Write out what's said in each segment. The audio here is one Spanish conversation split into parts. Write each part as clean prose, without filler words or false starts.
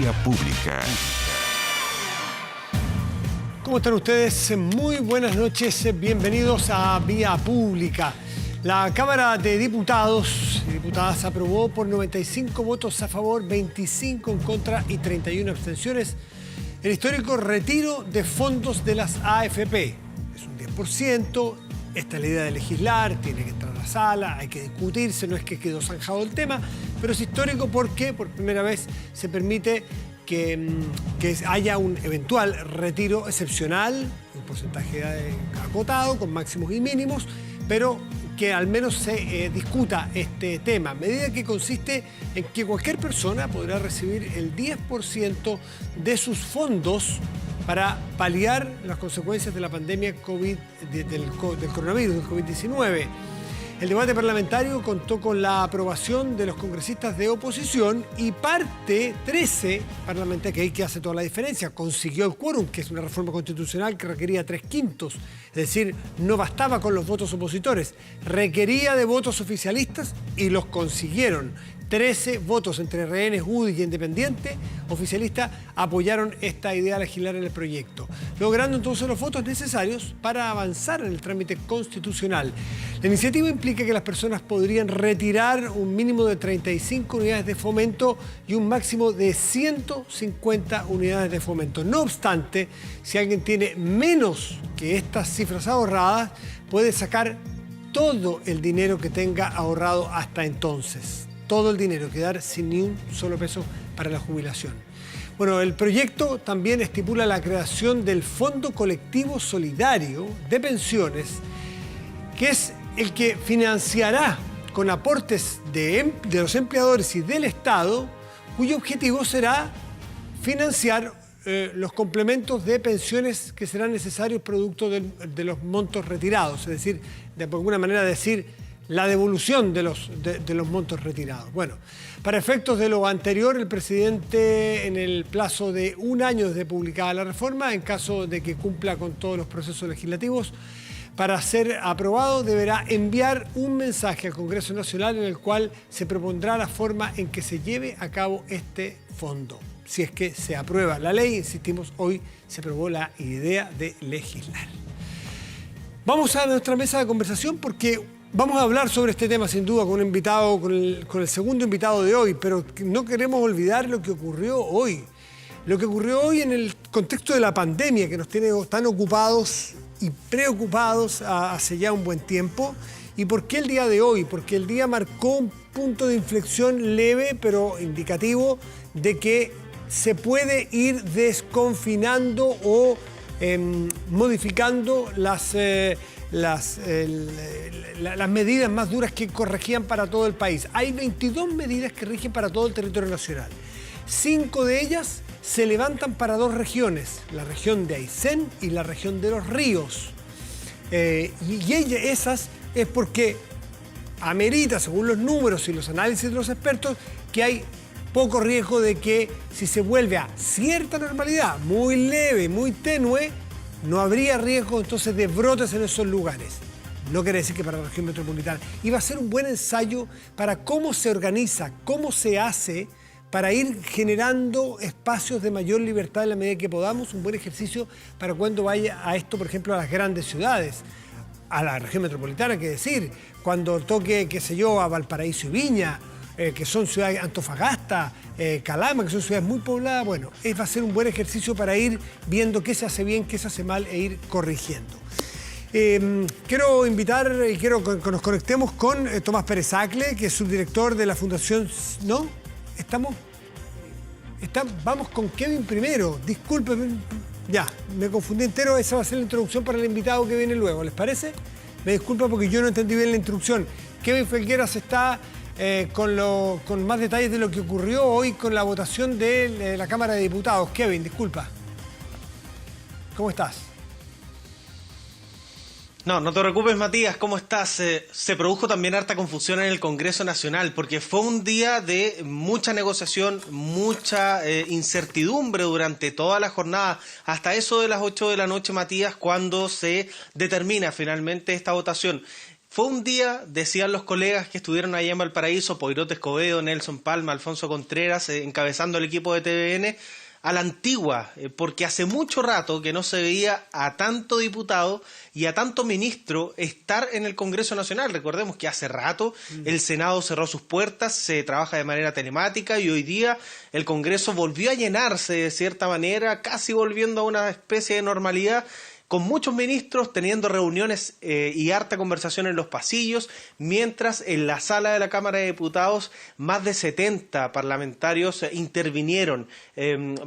Vía Pública. ¿Cómo están ustedes? Muy buenas noches, bienvenidos a Vía Pública. La Cámara de Diputados y Diputadas aprobó por 95 votos a favor, 25 en contra y 31 abstenciones el histórico retiro de fondos de las AFP. Es un 10%, esta es la idea de legislar, tiene que entrar a la sala, hay que discutirse, no es que quedó zanjado el tema, pero es histórico porque por primera vez se permite que haya un eventual retiro excepcional, un porcentaje acotado, con máximos y mínimos, pero que al menos se discuta este tema, medida que consiste en que cualquier persona podrá recibir el 10% de sus fondos para paliar las consecuencias de la pandemia del coronavirus, del COVID-19. El debate parlamentario contó con la aprobación de los congresistas de oposición y 13 parlamentarios, que ahí que hace toda la diferencia, consiguió el quórum, que es una reforma constitucional que requería 3/5, es decir, no bastaba con los votos opositores, requería de votos oficialistas y los consiguieron. 13 votos entre rehenes, UDI y independiente oficialista apoyaron esta idea legislar en el proyecto, logrando entonces los votos necesarios para avanzar en el trámite constitucional. La iniciativa implica que las personas podrían retirar un mínimo de 35 unidades de fomento y un máximo de 150 unidades de fomento. No obstante, si alguien tiene menos que estas cifras ahorradas, puede sacar todo el dinero que tenga ahorrado hasta entonces. Todo el dinero, quedar sin ni un solo peso para la jubilación. Bueno, el proyecto también estipula la creación del Fondo Colectivo Solidario de Pensiones, que es el que financiará con aportes de los empleadores y del Estado, cuyo objetivo será financiar los complementos de pensiones que serán necesarios producto de los montos retirados, es decir, de alguna manera decir, la devolución de los montos retirados. Bueno, para efectos de lo anterior, el presidente, en el plazo de un año desde publicada la reforma, en caso de que cumpla con todos los procesos legislativos, para ser aprobado deberá enviar un mensaje al Congreso Nacional en el cual se propondrá la forma en que se lleve a cabo este fondo. Si es que se aprueba la ley, insistimos, hoy se aprobó la idea de legislar. Vamos a nuestra mesa de conversación porque vamos a hablar sobre este tema sin duda con un invitado, con el segundo invitado de hoy, pero no queremos olvidar lo que ocurrió hoy. Lo que ocurrió hoy en el contexto de la pandemia, que nos tiene tan ocupados y preocupados hace ya un buen tiempo. ¿Y por qué el día de hoy? Porque el día marcó un punto de inflexión leve, pero indicativo, de que se puede ir desconfinando o modificando las medidas más duras que corregían para todo el país. Hay 22 medidas que rigen para todo el territorio nacional. 5 de ellas se levantan para 2 regiones, la región de Aysén y la región de Los Ríos. Esas es porque amerita, según los números y los análisis de los expertos, que hay poco riesgo de que si se vuelve a cierta normalidad, muy leve, muy tenue, no habría riesgo entonces de brotes en esos lugares. No quiere decir que para la región metropolitana. Y va a ser un buen ensayo para cómo se organiza, cómo se hace para ir generando espacios de mayor libertad en la medida que podamos. Un buen ejercicio para cuando vaya a esto, por ejemplo, a las grandes ciudades, a la región metropolitana, que decir, cuando toque, qué sé yo, a Valparaíso y Viña, que son ciudades, Antofagasta, Calama, que son ciudades muy pobladas. Bueno, va a ser un buen ejercicio para ir viendo qué se hace bien, qué se hace mal e ir corrigiendo. Quiero invitar y quiero que nos conectemos con Tomás Pérez Acle, que es subdirector de la Fundación... ¿No? Vamos con Kevin primero. Disculpen, ya, me confundí entero. Esa va a ser la introducción para el invitado que viene luego. ¿Les parece? Me disculpa porque yo no entendí bien la introducción. Kevin Felgueras está... con más detalles de lo que ocurrió hoy con la votación de la Cámara de Diputados. Kevin, disculpa. ¿Cómo estás? No te preocupes, Matías, ¿cómo estás? Se produjo también harta confusión en el Congreso Nacional porque fue un día de mucha negociación, mucha incertidumbre durante toda la jornada, hasta eso de las 8 de la noche, Matías, cuando se determina finalmente esta votación. Fue un día, decían los colegas que estuvieron allá en Valparaíso, Poirot Escobedo, Nelson Palma, Alfonso Contreras, encabezando el equipo de TVN, a la antigua, porque hace mucho rato que no se veía a tanto diputado y a tanto ministro estar en el Congreso Nacional. Recordemos que hace rato el Senado cerró sus puertas, se trabaja de manera telemática y hoy día el Congreso volvió a llenarse de cierta manera, casi volviendo a una especie de normalidad, con muchos ministros teniendo reuniones y harta conversación en los pasillos, mientras en la sala de la Cámara de Diputados más de 70 parlamentarios intervinieron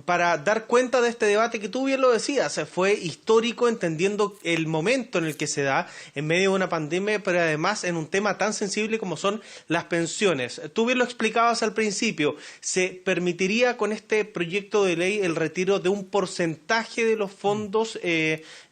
para dar cuenta de este debate que tú bien lo decías. Fue histórico, entendiendo el momento en el que se da en medio de una pandemia, pero además en un tema tan sensible como son las pensiones. Tú bien lo explicabas al principio, se permitiría con este proyecto de ley el retiro de un porcentaje de los fondos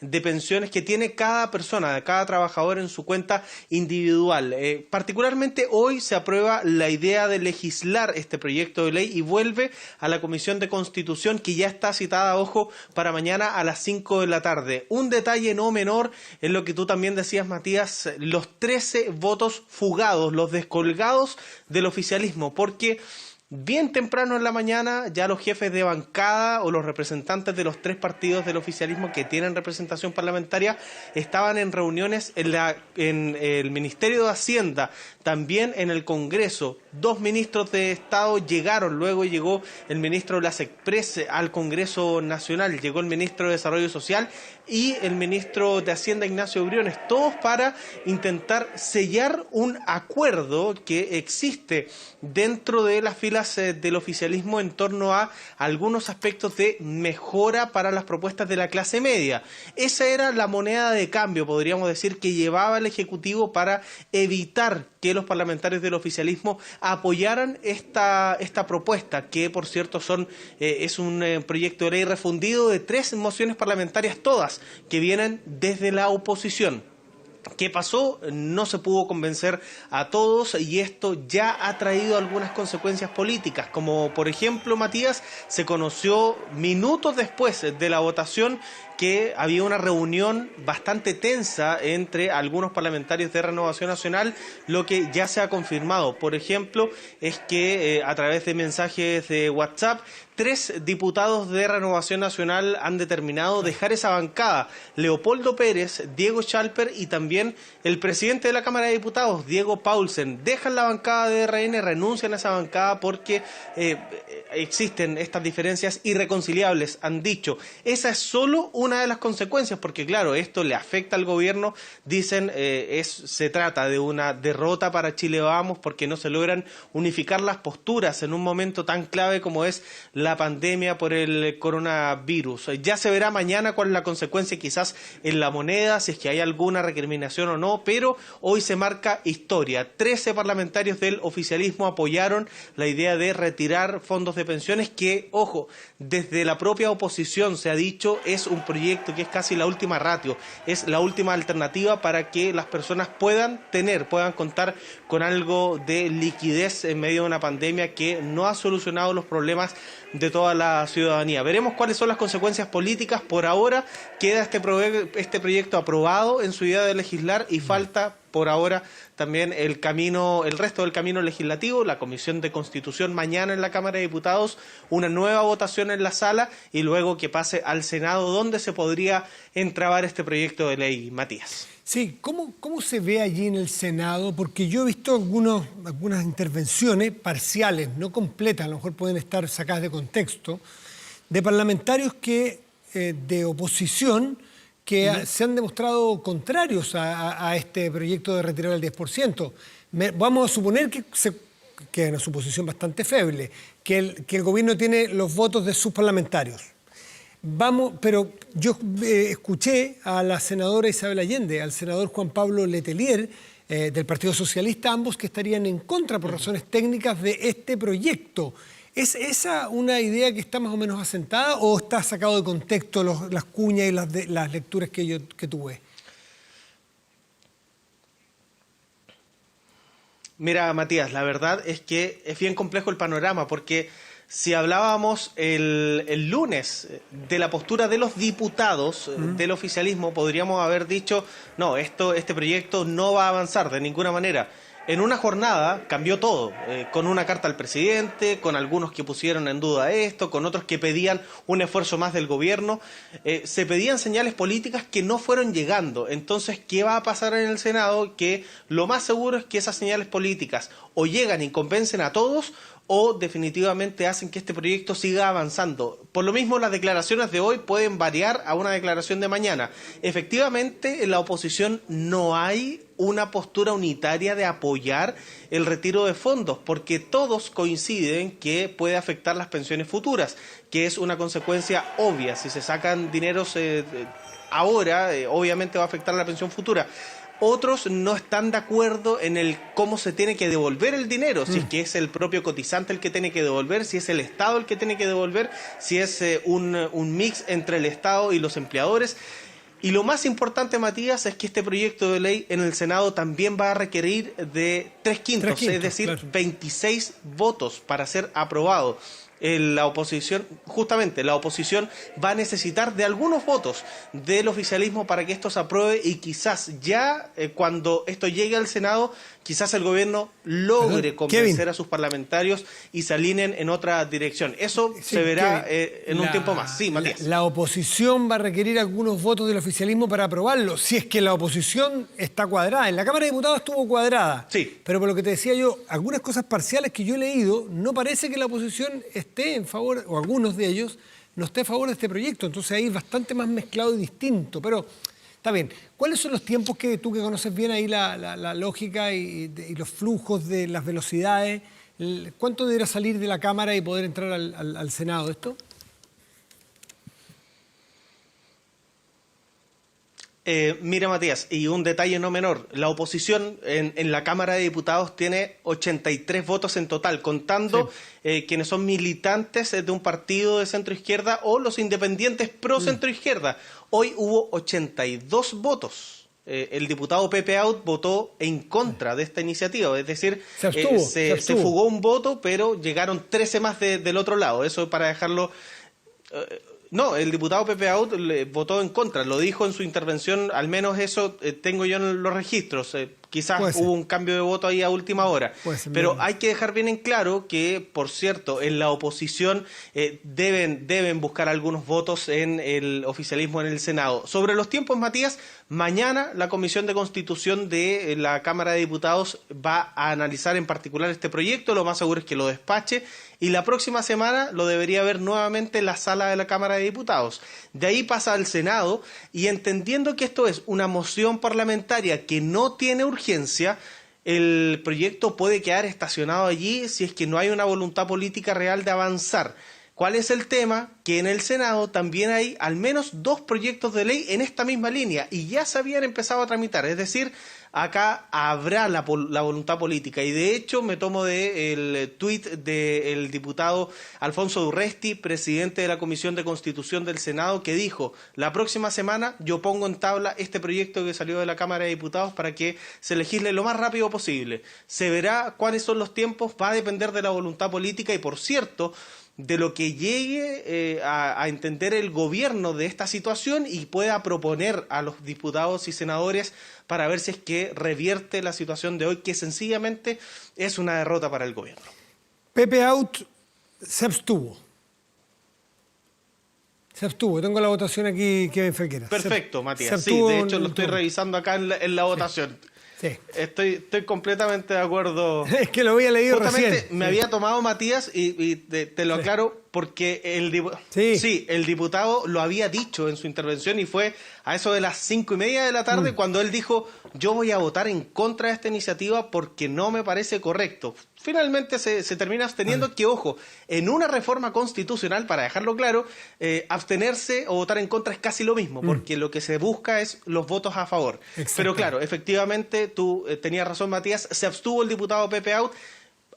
de pensiones que tiene cada persona, de cada trabajador en su cuenta individual. Particularmente hoy se aprueba la idea de legislar este proyecto de ley y vuelve a la Comisión de Constitución, que ya está citada, ojo, para mañana a las 5 de la tarde. Un detalle no menor es lo que tú también decías, Matías, los 13 votos fugados, los descolgados del oficialismo, porque bien temprano en la mañana ya los jefes de bancada o los representantes de los 3 partidos del oficialismo que tienen representación parlamentaria estaban en reuniones en el Ministerio de Hacienda, también en el Congreso. 2 ministros de Estado llegaron, luego llegó el ministro de las Express al Congreso Nacional, llegó el ministro de Desarrollo Social y el ministro de Hacienda, Ignacio Briones, todos para intentar sellar un acuerdo que existe dentro de las filas del oficialismo en torno a algunos aspectos de mejora para las propuestas de la clase media. Esa era la moneda de cambio, podríamos decir, que llevaba el Ejecutivo para evitar que los parlamentarios del oficialismo apoyaran esta propuesta, que por cierto es un proyecto de ley refundido de 3 mociones parlamentarias, todas que vienen desde la oposición. ¿Qué pasó? No se pudo convencer a todos y esto ya ha traído algunas consecuencias políticas, como por ejemplo, Matías, se conoció minutos después de la votación que había una reunión bastante tensa entre algunos parlamentarios de Renovación Nacional, lo que ya se ha confirmado. Por ejemplo, es que a través de mensajes de WhatsApp, 3 diputados de Renovación Nacional han determinado dejar esa bancada. Leopoldo Pérez, Diego Schalper y también el presidente de la Cámara de Diputados, Diego Paulsen, dejan la bancada de RN, renuncian a esa bancada porque existen estas diferencias irreconciliables, han dicho. Esa es solo una de las consecuencias, porque claro, esto le afecta al gobierno, dicen, se trata de una derrota para Chile Vamos, porque no se logran unificar las posturas en un momento tan clave como es la pandemia por el coronavirus. Ya se verá mañana cuál es la consecuencia quizás en la moneda, si es que hay alguna recriminación o no, pero hoy se marca historia. 13 parlamentarios del oficialismo apoyaron la idea de retirar fondos de pensiones que, ojo, desde la propia oposición se ha dicho, es un proyecto que es casi la última ratio, es la última alternativa para que las personas puedan contar con algo de liquidez en medio de una pandemia que no ha solucionado los problemas de toda la ciudadanía. Veremos cuáles son las consecuencias políticas. Por ahora queda este proyecto aprobado en su idea de legislar y falta por ahora también el resto del camino legislativo, la Comisión de Constitución mañana en la Cámara de Diputados, una nueva votación en la sala y luego que pase al Senado, donde se podría entrabar este proyecto de ley. Matías. Sí, ¿cómo se ve allí en el Senado? Porque yo he visto algunas intervenciones parciales, no completas, a lo mejor pueden estar sacadas de contexto, de parlamentarios de oposición que se han demostrado contrarios a este proyecto de retirar el 10%. Vamos a suponer que es una suposición bastante feble, que el gobierno tiene los votos de sus parlamentarios. Pero yo escuché a la senadora Isabel Allende, al senador Juan Pablo Letelier, del Partido Socialista, ambos que estarían en contra por razones técnicas de este proyecto. ¿Es esa una idea que está más o menos asentada o está sacado de contexto las cuñas y las lecturas que tuve? Mira, Matías, la verdad es que es bien complejo el panorama porque Si hablábamos el lunes de la postura de los diputados del oficialismo, podríamos haber dicho, no, este proyecto no va a avanzar de ninguna manera. En una jornada cambió todo, con una carta al presidente, con algunos que pusieron en duda esto, con otros que pedían un esfuerzo más del gobierno. Se pedían señales políticas que no fueron llegando. Entonces, ¿qué va a pasar en el Senado? Que lo más seguro es que esas señales políticas o llegan y convencen a todos, o definitivamente hacen que este proyecto siga avanzando. Por lo mismo, las declaraciones de hoy pueden variar a una declaración de mañana. Efectivamente, en la oposición no hay una postura unitaria de apoyar el retiro de fondos, porque todos coinciden que puede afectar las pensiones futuras, que es una consecuencia obvia. Si se sacan dineros ahora, obviamente va a afectar la pensión futura. Otros no están de acuerdo en el cómo se tiene que devolver el dinero, si es que es el propio cotizante el que tiene que devolver, si es el Estado el que tiene que devolver, si es un mix entre el Estado y los empleadores. Y lo más importante, Matías, es que este proyecto de ley en el Senado también va a requerir de 3/5, es decir, claro, 26 votos para ser aprobado. La oposición, justamente, la oposición va a necesitar de algunos votos del oficialismo para que esto se apruebe y quizás ya cuando esto llegue al Senado, quizás el gobierno logre convencer a sus parlamentarios y se alineen en otra dirección. Eso se verá en un tiempo más. Sí, Matías. La oposición va a requerir algunos votos del oficialismo para aprobarlo, si es que la oposición está cuadrada. En la Cámara de Diputados estuvo cuadrada. Sí. Pero por lo que te decía yo, algunas cosas parciales que yo he leído, no parece que la oposición esté en favor, o algunos de ellos, no esté a favor de este proyecto. Entonces ahí es bastante más mezclado y distinto. Pero está bien. ¿Cuáles son los tiempos que tú que conoces bien ahí la lógica y los flujos de las velocidades? ¿Cuánto deberá salir de la Cámara y poder entrar al Senado esto? Mira, Matías, y un detalle no menor, la oposición en la Cámara de Diputados tiene 83 votos en total, contando quienes son militantes de un partido de centro-izquierda o los independientes pro-centro-izquierda. Hoy hubo 82 votos. El diputado Pepe Out votó en contra de esta iniciativa, es decir, se fugó un voto, pero llegaron 13 más del otro lado. Eso para dejarlo... No, el diputado Pepe Out votó en contra, lo dijo en su intervención, al menos eso tengo yo en los registros. Quizás hubo un cambio de voto ahí a última hora. Pero hay que dejar bien en claro que, por cierto, en la oposición deben buscar algunos votos en el oficialismo en el Senado. Sobre los tiempos, Matías, mañana la Comisión de Constitución de la Cámara de Diputados va a analizar en particular este proyecto, lo más seguro es que lo despache, y la próxima semana lo debería ver nuevamente en la sala de la Cámara de Diputados. De ahí pasa al Senado, y entendiendo que esto es una moción parlamentaria que no tiene urgencia, el proyecto puede quedar estacionado allí si es que no hay una voluntad política real de avanzar. ¿Cuál es el tema? Que en el Senado también hay al menos 2 proyectos de ley en esta misma línea y ya se habían empezado a tramitar. Es decir, acá habrá la voluntad política. Y de hecho me tomo del tuit del diputado Alfonso Durresti, presidente de la Comisión de Constitución del Senado, que dijo: la próxima semana yo pongo en tabla este proyecto que salió de la Cámara de Diputados para que se legisle lo más rápido posible. Se verá cuáles son los tiempos, va a depender de la voluntad política y, por cierto, de lo que llegue a entender el gobierno de esta situación y pueda proponer a los diputados y senadores para ver si es que revierte la situación de hoy, que sencillamente es una derrota para el gobierno. Pepe Out se abstuvo. Tengo la votación aquí, Kevin Felguera. Perfecto, Matías. Sí, de hecho lo estoy revisando acá en la votación. Sí. Estoy completamente de acuerdo. Es que lo había leído justamente recién. Me había tomado Matías y te lo aclaro porque el diputado lo había dicho en su intervención y fue a eso de las 5:30 de la tarde cuando él dijo: yo voy a votar en contra de esta iniciativa porque no me parece correcto. Finalmente se termina absteniendo, que ojo, en una reforma constitucional, para dejarlo claro, abstenerse o votar en contra es casi lo mismo, porque lo que se busca es los votos a favor. Pero claro, efectivamente, tú tenías razón, Matías, se abstuvo el diputado Pepe Out.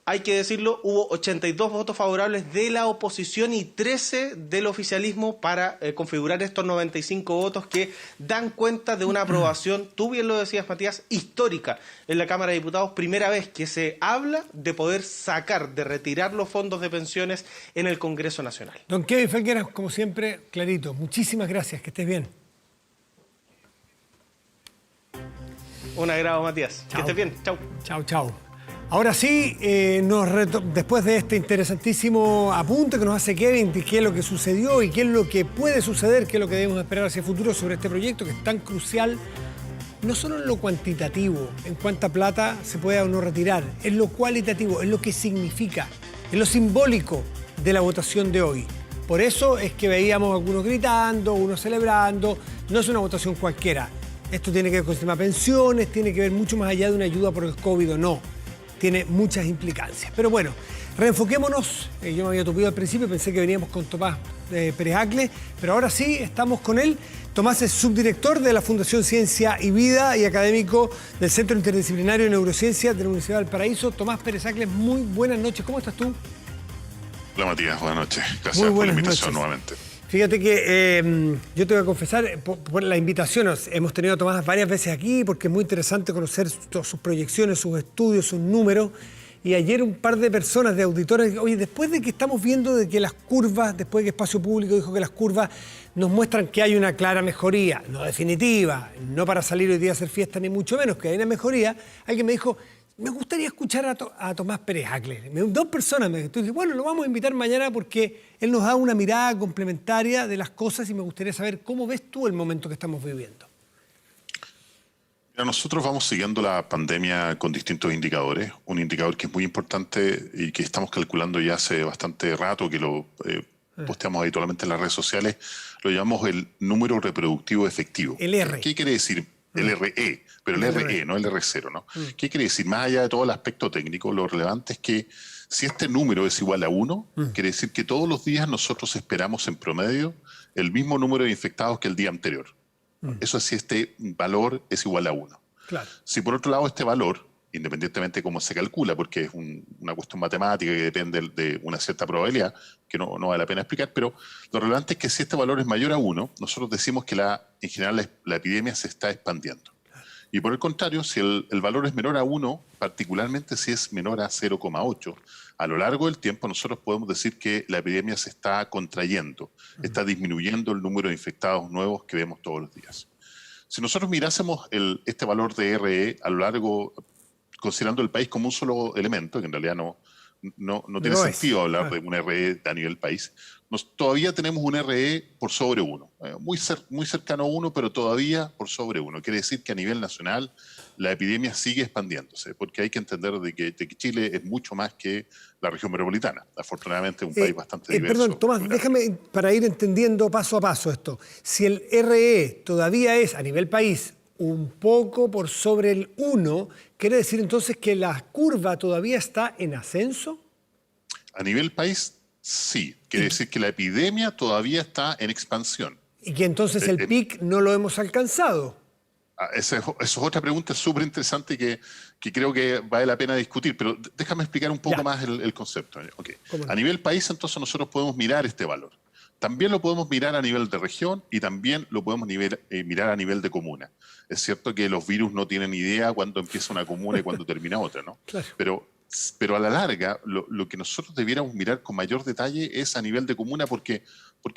Hay que decirlo, hubo 82 votos favorables de la oposición y 13 del oficialismo para configurar estos 95 votos que dan cuenta de una aprobación, tú bien lo decías, Matías, histórica en la Cámara de Diputados. Primera vez que se habla de poder sacar, de retirar los fondos de pensiones en el Congreso Nacional. Don Kevin Felgueras, como siempre, clarito. Muchísimas gracias, que estés bien. Un agrado, Matías. Chao. Que estés bien. Chau. Chao, chao. Ahora sí, después de este interesantísimo apunte que nos hace Kevin de qué es lo que sucedió y qué es lo que puede suceder, qué es lo que debemos esperar hacia el futuro sobre este proyecto que es tan crucial, no solo en lo cuantitativo, en cuánta plata se puede o no retirar, en lo cualitativo, en lo que significa, en lo simbólico de la votación de hoy. Por eso es que veíamos a algunos gritando, unos celebrando. No es una votación cualquiera. Esto tiene que ver con el sistema de pensiones, tiene que ver mucho más allá de una ayuda por el COVID o no. Tiene muchas implicancias. Pero bueno, reenfoquémonos. Yo me había tupido al principio, pensé que veníamos con Tomás Pérez Acle, pero ahora sí estamos con él. Tomás es subdirector de la Fundación Ciencia y Vida y académico del Centro Interdisciplinario de Neurociencia de la Universidad del Paraíso. Tomás Pérez Acle, muy buenas noches. ¿Cómo estás tú? Hola Matías, buenas noches. Gracias por la invitación nuevamente. Fíjate que yo te voy a confesar, por la invitación, hemos tenido a Tomás varias veces aquí porque es muy interesante conocer sus proyecciones, sus estudios, sus números. Y ayer un par de personas, de auditores, oye, después de que estamos viendo de que las curvas, después de que Espacio Público dijo que las curvas nos muestran que hay una clara mejoría, no definitiva, no para salir hoy día a hacer fiesta ni mucho menos, que hay una mejoría, alguien me dijo, me gustaría escuchar a Tomás Pérez Acle. Dos personas me dijeron, bueno, lo vamos a invitar mañana porque él nos da una mirada complementaria de las cosas y me gustaría saber cómo ves tú el momento que estamos viviendo. Mira, nosotros vamos siguiendo la pandemia con distintos indicadores. Un indicador que es muy importante y que estamos calculando ya hace bastante rato, que lo posteamos habitualmente en las redes sociales, lo llamamos el número reproductivo efectivo. El R. ¿Qué quiere decir? El RE, pero el RE, no el R0, ¿no? ¿Qué quiere decir? Más allá de todo el aspecto técnico, lo relevante es que si este número es igual a 1, quiere decir que todos los días nosotros esperamos en promedio el mismo número de infectados que el día anterior. Eso es si este valor es igual a 1. Claro. Si por otro lado este valor, independientemente de cómo se calcula, porque es una cuestión matemática que depende de una cierta probabilidad, que no vale la pena explicar, pero lo relevante es que si este valor es mayor a 1, nosotros decimos que en general la epidemia se está expandiendo. Y por el contrario, si el valor es menor a 1, particularmente si es menor a 0,8, a lo largo del tiempo nosotros podemos decir que la epidemia se está contrayendo, está disminuyendo el número de infectados nuevos que vemos todos los días. Si nosotros mirásemos este valor de RE a lo largo, considerando el país como un solo elemento, que en realidad no tiene sentido hablar de un RE a nivel país, todavía tenemos un RE por sobre 1, muy cercano a 1, pero todavía por sobre 1. Quiere decir que a nivel nacional la epidemia sigue expandiéndose, porque hay que entender de que Chile es mucho más que la región metropolitana. Afortunadamente es un país bastante diverso. Perdón, Tomás, déjame para ir entendiendo paso a paso esto. Si el RE todavía es a nivel país un poco por sobre el 1, ¿quiere decir entonces que la curva todavía está en ascenso? A nivel país, sí. Quiere decir que la epidemia todavía está en expansión. Y que entonces el pic no lo hemos alcanzado. Esa es otra pregunta súper interesante que creo que vale la pena discutir, pero déjame explicar un poco más el concepto. Okay. A nivel país, entonces, nosotros podemos mirar este valor. También lo podemos mirar a nivel de región y también lo podemos mirar a nivel de comuna. Es cierto que los virus no tienen idea cuándo empieza una comuna y cuándo termina otra, ¿no? Claro. Pero a la larga, lo que nosotros debiéramos mirar con mayor detalle es a nivel de comuna porque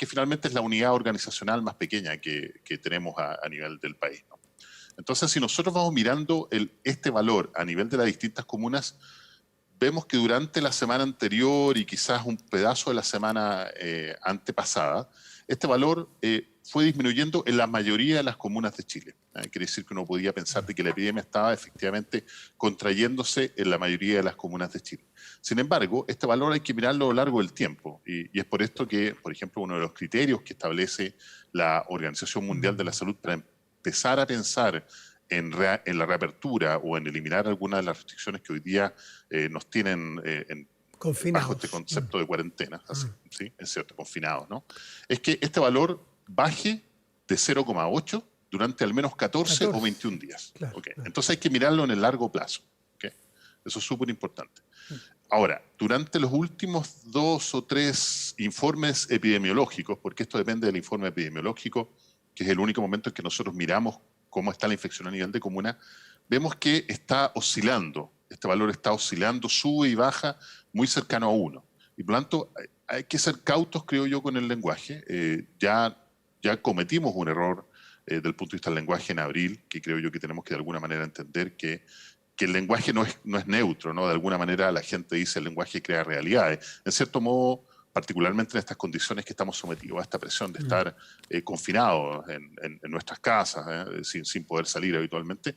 finalmente es la unidad organizacional más pequeña que tenemos a nivel del país, ¿no? Entonces, si nosotros vamos mirando este valor a nivel de las distintas comunas, vemos que durante la semana anterior y quizás un pedazo de la semana antepasada, este valor fue disminuyendo en la mayoría de las comunas de Chile. Quiere decir que uno podía pensar de que la epidemia estaba efectivamente contrayéndose en la mayoría de las comunas de Chile. Sin embargo, este valor hay que mirarlo a lo largo del tiempo y es por esto que, por ejemplo, uno de los criterios que establece la Organización Mundial de la Salud para empezar a pensar en la reapertura o en eliminar algunas de las restricciones que hoy día nos tienen bajo este concepto de cuarentena, ¿sí? Es cierto, confinados, ¿no? Es que este valor baje de 0,8 durante al menos 14 o 21 días. Claro, okay. Entonces hay que mirarlo en el largo plazo. Okay. Eso es súper importante. Ahora, durante los últimos 2 o 3 informes epidemiológicos, porque esto depende del informe epidemiológico, que es el único momento en que nosotros miramos cómo está la infección a nivel de comuna, vemos que está oscilando, este valor está oscilando, sube y baja, muy cercano a 1. Y por lo tanto, hay que ser cautos, creo yo, con el lenguaje. Ya cometimos un error desde el punto de vista del lenguaje en abril, que creo yo que tenemos que de alguna manera entender que el lenguaje no es neutro, ¿no? De alguna manera la gente dice el lenguaje crea realidades. En cierto modo, particularmente en estas condiciones que estamos sometidos a esta presión de estar confinados en nuestras casas, sin poder salir habitualmente,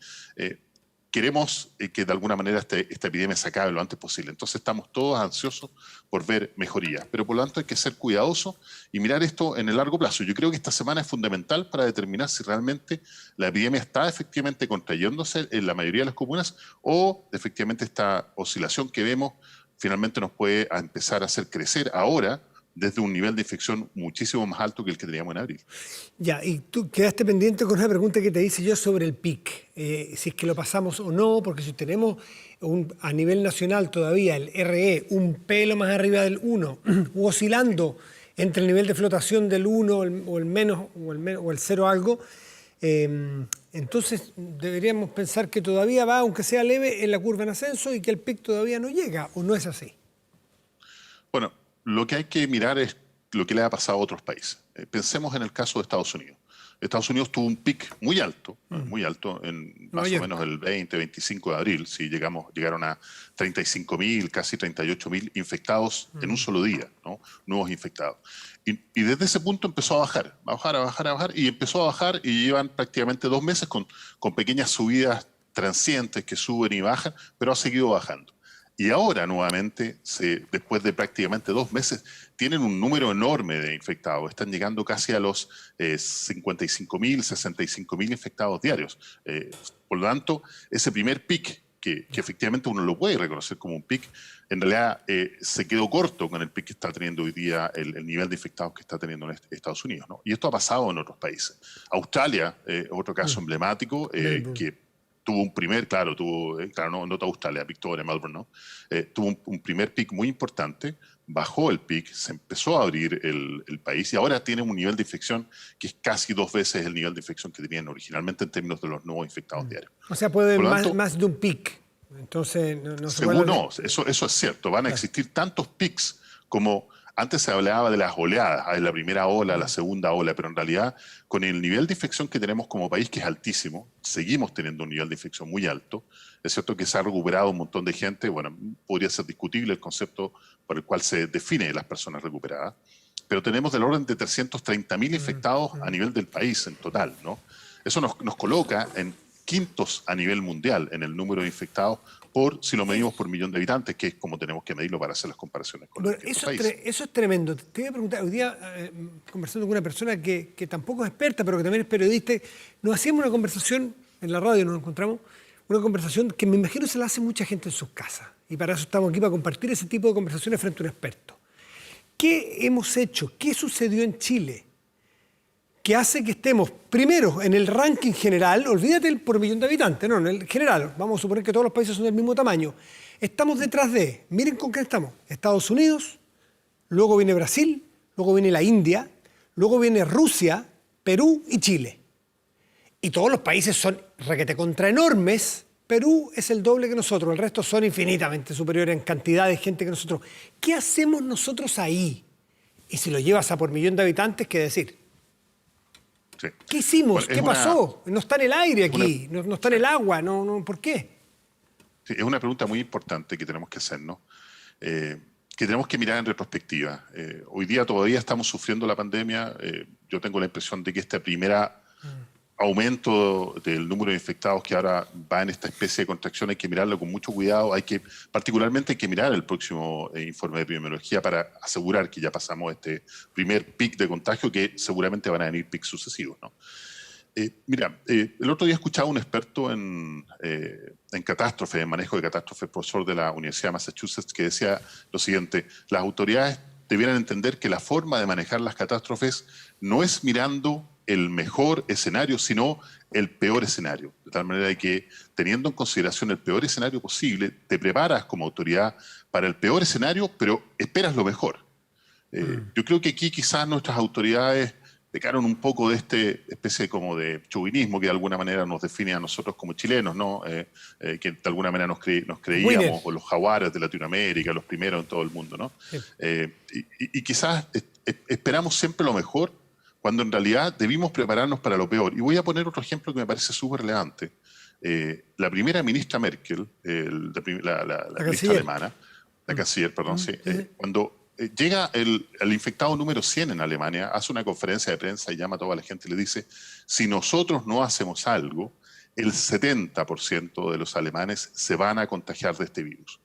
queremos que de alguna manera esta epidemia se acabe lo antes posible. Entonces estamos todos ansiosos por ver mejorías, pero por lo tanto hay que ser cuidadosos y mirar esto en el largo plazo. Yo creo que esta semana es fundamental para determinar si realmente la epidemia está efectivamente contrayéndose en la mayoría de las comunas o efectivamente esta oscilación que vemos finalmente nos puede empezar a hacer crecer ahora desde un nivel de infección muchísimo más alto que el que teníamos en abril. Ya, y tú quedaste pendiente con una pregunta que te hice yo sobre el PIC, si es que lo pasamos o no, porque si tenemos a nivel nacional todavía el RE un pelo más arriba del 1, oscilando entre el nivel de flotación del 1 o el menos o el 0 algo, entonces deberíamos pensar que todavía va, aunque sea leve, en la curva en ascenso y que el PIC todavía no llega, ¿o no es así? Bueno, lo que hay que mirar es lo que le ha pasado a otros países. Pensemos en el caso de Estados Unidos. Estados Unidos tuvo un pic muy alto en más o menos el 20-25 de abril. Sí, llegaron a 35.000, casi 38.000 infectados en un solo día, ¿no? Nuevos infectados. Y desde ese punto empezó a bajar, y empezó a bajar y llevan prácticamente 2 meses con pequeñas subidas transientes que suben y bajan, pero ha seguido bajando. Y ahora nuevamente, después de prácticamente 2 meses, tienen un número enorme de infectados. Están llegando casi a los 55.000, 65.000 infectados diarios. Por lo tanto, ese primer pic, que efectivamente uno lo puede reconocer como un pic, en realidad se quedó corto con el pic que está teniendo hoy día, el nivel de infectados que está teniendo en Estados Unidos, ¿no? Y esto ha pasado en otros países. Australia, otro caso emblemático, que tuvo un primer, no Australia, Victoria, Melbourne, ¿no? Tuvo un primer pic muy importante, bajó el pic, se empezó a abrir el país y ahora tiene un nivel de infección que es casi 2 veces el nivel de infección que tenían originalmente en términos de los nuevos infectados diarios. O sea, puede haber más de un pic. Entonces, no, eso es cierto. Van a existir tantos pics como... Antes se hablaba de las oleadas, de la primera ola, la segunda ola, pero en realidad con el nivel de infección que tenemos como país, que es altísimo, seguimos teniendo un nivel de infección muy alto. Es cierto que se ha recuperado un montón de gente, bueno, podría ser discutible el concepto por el cual se define las personas recuperadas, pero tenemos del orden de 330.000 infectados a nivel del país en total, ¿no? Eso nos coloca en quintos a nivel mundial en el número de infectados si lo medimos por millón de habitantes, que es como tenemos que medirlo para hacer las comparaciones con los países. Eso es tremendo. Te voy a preguntar, hoy día, conversando con una persona que tampoco es experta, pero que también es periodista, nos hacíamos una conversación, en la radio nos encontramos, una conversación que me imagino se la hace mucha gente en sus casas. Y para eso estamos aquí, para compartir ese tipo de conversaciones frente a un experto. ¿Qué hemos hecho? ¿Qué sucedió en Chile? Que hace que estemos primero en el ranking general, olvídate el por millón de habitantes, no, en el general, vamos a suponer que todos los países son del mismo tamaño, estamos detrás de, miren con qué estamos, Estados Unidos, luego viene Brasil, luego viene la India, luego viene Rusia, Perú y Chile. Y todos los países son requete contra enormes. Perú es el doble que nosotros, el resto son infinitamente superiores en cantidad de gente que nosotros. ¿Qué hacemos nosotros ahí? Y si lo llevas a por millón de habitantes, ¿qué decir? Sí. ¿Qué hicimos? ¿Qué pasó? No está en el aire aquí, no está en el agua, ¿por qué? Sí, es una pregunta muy importante que tenemos que hacernos, que tenemos que mirar en retrospectiva. Hoy día todavía estamos sufriendo la pandemia. Yo tengo la impresión de que este primer aumento del número de infectados que ahora va en esta especie de contracción hay que mirarlo con mucho cuidado. Particularmente hay que mirar el próximo informe de epidemiología para asegurar que ya pasamos este primer pic de contagio, que seguramente van a venir pics sucesivos, ¿no? El otro día escuchaba a un experto en catástrofe, en manejo de catástrofes, profesor de la Universidad de Massachusetts, que decía lo siguiente: las autoridades debieran entender que la forma de manejar las catástrofes no es mirando el mejor escenario, sino el peor escenario. De tal manera que, teniendo en consideración el peor escenario posible, te preparas como autoridad para el peor escenario, pero esperas lo mejor. Yo creo que aquí quizás nuestras autoridades pecaron un poco de este especie como de chauvinismo que de alguna manera nos define a nosotros como chilenos, ¿no? Que de alguna manera nos creíamos, o los jaguares de Latinoamérica, los primeros en todo el mundo, ¿no? Sí. Y quizás esperamos siempre lo mejor, cuando en realidad debimos prepararnos para lo peor. Y voy a poner otro ejemplo que me parece súper relevante. La primera ministra Merkel, la ministra alemana, la canciller, perdón, sí, cuando llega el infectado número 100 en Alemania, hace una conferencia de prensa y llama a toda la gente y le dice, si nosotros no hacemos algo, el 70% de los alemanes se van a contagiar de este virus.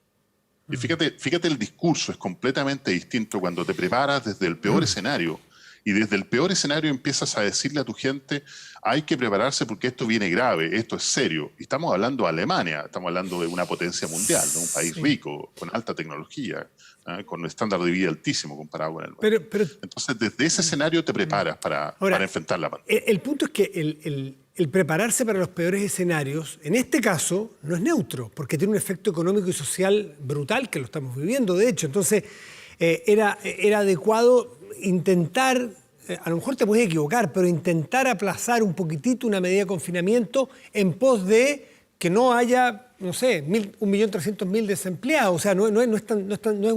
Y fíjate el discurso, es completamente distinto cuando te preparas desde el peor escenario y desde el peor escenario empiezas a decirle a tu gente, hay que prepararse porque esto viene grave, esto es serio. Y estamos hablando de Alemania, estamos hablando de una potencia mundial, ¿no? Un país rico, con alta tecnología, con un estándar de vida altísimo comparado con el nuestro. Pero entonces, desde ese escenario te preparas para enfrentar la pandemia. El punto es que el prepararse para los peores escenarios, en este caso, no es neutro, porque tiene un efecto económico y social brutal, que lo estamos viviendo, de hecho. Entonces, era adecuado intentar, a lo mejor te puedes equivocar, pero intentar aplazar un poquitito una medida de confinamiento en pos de que no haya, no sé, 1.300.000 desempleados. O sea, no es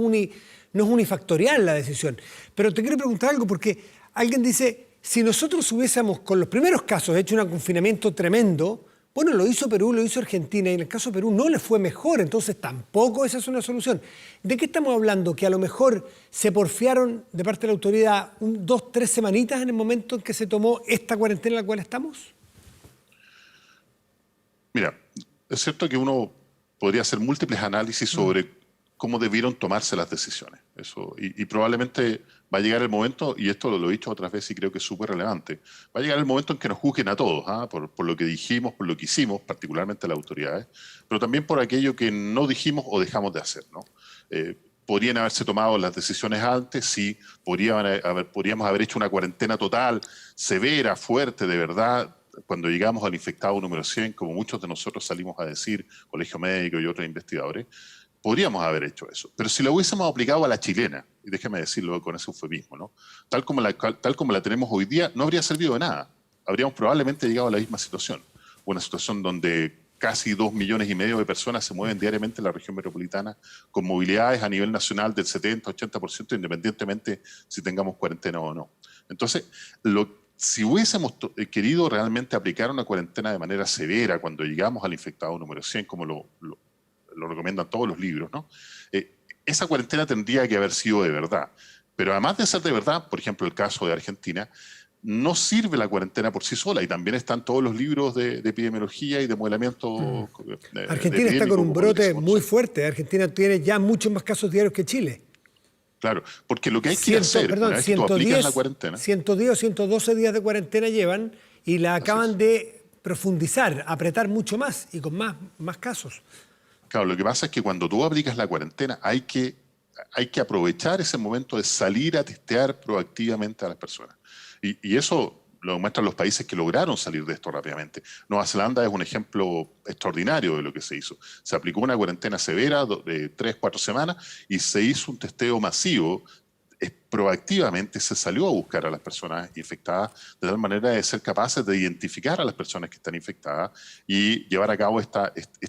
unifactorial la decisión. Pero te quiero preguntar algo, porque alguien dice, si nosotros hubiésemos, con los primeros casos, hecho un confinamiento tremendo, bueno, lo hizo Perú, lo hizo Argentina, y en el caso de Perú no le fue mejor, entonces tampoco esa es una solución. ¿De qué estamos hablando? Que a lo mejor se porfiaron de parte de la autoridad 2, 3 semanitas en el momento en que se tomó esta cuarentena en la cual estamos. Mira, es cierto que uno podría hacer múltiples análisis sobre cómo debieron tomarse las decisiones. Eso, y probablemente va a llegar el momento, y esto lo he dicho otras veces y creo que es súper relevante, va a llegar el momento en que nos juzguen a todos, por lo que dijimos, por lo que hicimos, particularmente las autoridades, pero también por aquello que no dijimos o dejamos de hacer, ¿no? Podrían haberse tomado las decisiones antes, sí, podríamos haber hecho una cuarentena total, severa, fuerte, de verdad, cuando llegamos al infectado número 100, como muchos de nosotros salimos a decir, Colegio Médico y otros investigadores, podríamos haber hecho eso. Pero si lo hubiésemos aplicado a la chilena, y déjame decirlo con ese eufemismo, ¿no? Tal como la tenemos hoy día, no habría servido de nada. Habríamos probablemente llegado a la misma situación. Una situación donde casi 2,5 millones de personas se mueven diariamente en la región metropolitana, con movilidades a nivel nacional del 70-80%, independientemente si tengamos cuarentena o no. Entonces, si hubiésemos querido realmente aplicar una cuarentena de manera severa cuando llegamos al infectado número 100, como lo recomiendan todos los libros, ¿no? Esa cuarentena tendría que haber sido de verdad. Pero además de ser de verdad, por ejemplo, el caso de Argentina, no sirve la cuarentena por sí sola, y también están todos los libros de epidemiología y de modelamiento. Argentina está con un brote muy fuerte. Argentina tiene ya muchos más casos diarios que Chile. Claro, porque lo que hay que hacer, una vez que tú aplicas la cuarentena... 110 o 112 días de cuarentena llevan y la acaban de profundizar, apretar mucho más y con más casos. Claro, lo que pasa es que cuando tú aplicas la cuarentena hay que aprovechar ese momento de salir a testear proactivamente a las personas. Y eso lo muestran los países que lograron salir de esto rápidamente. Nueva Zelanda es un ejemplo extraordinario de lo que se hizo. Se aplicó una cuarentena severa de 3-4 semanas y se hizo un testeo masivo. Proactivamente se salió a buscar a las personas infectadas de tal manera de ser capaces de identificar a las personas que están infectadas y llevar a cabo este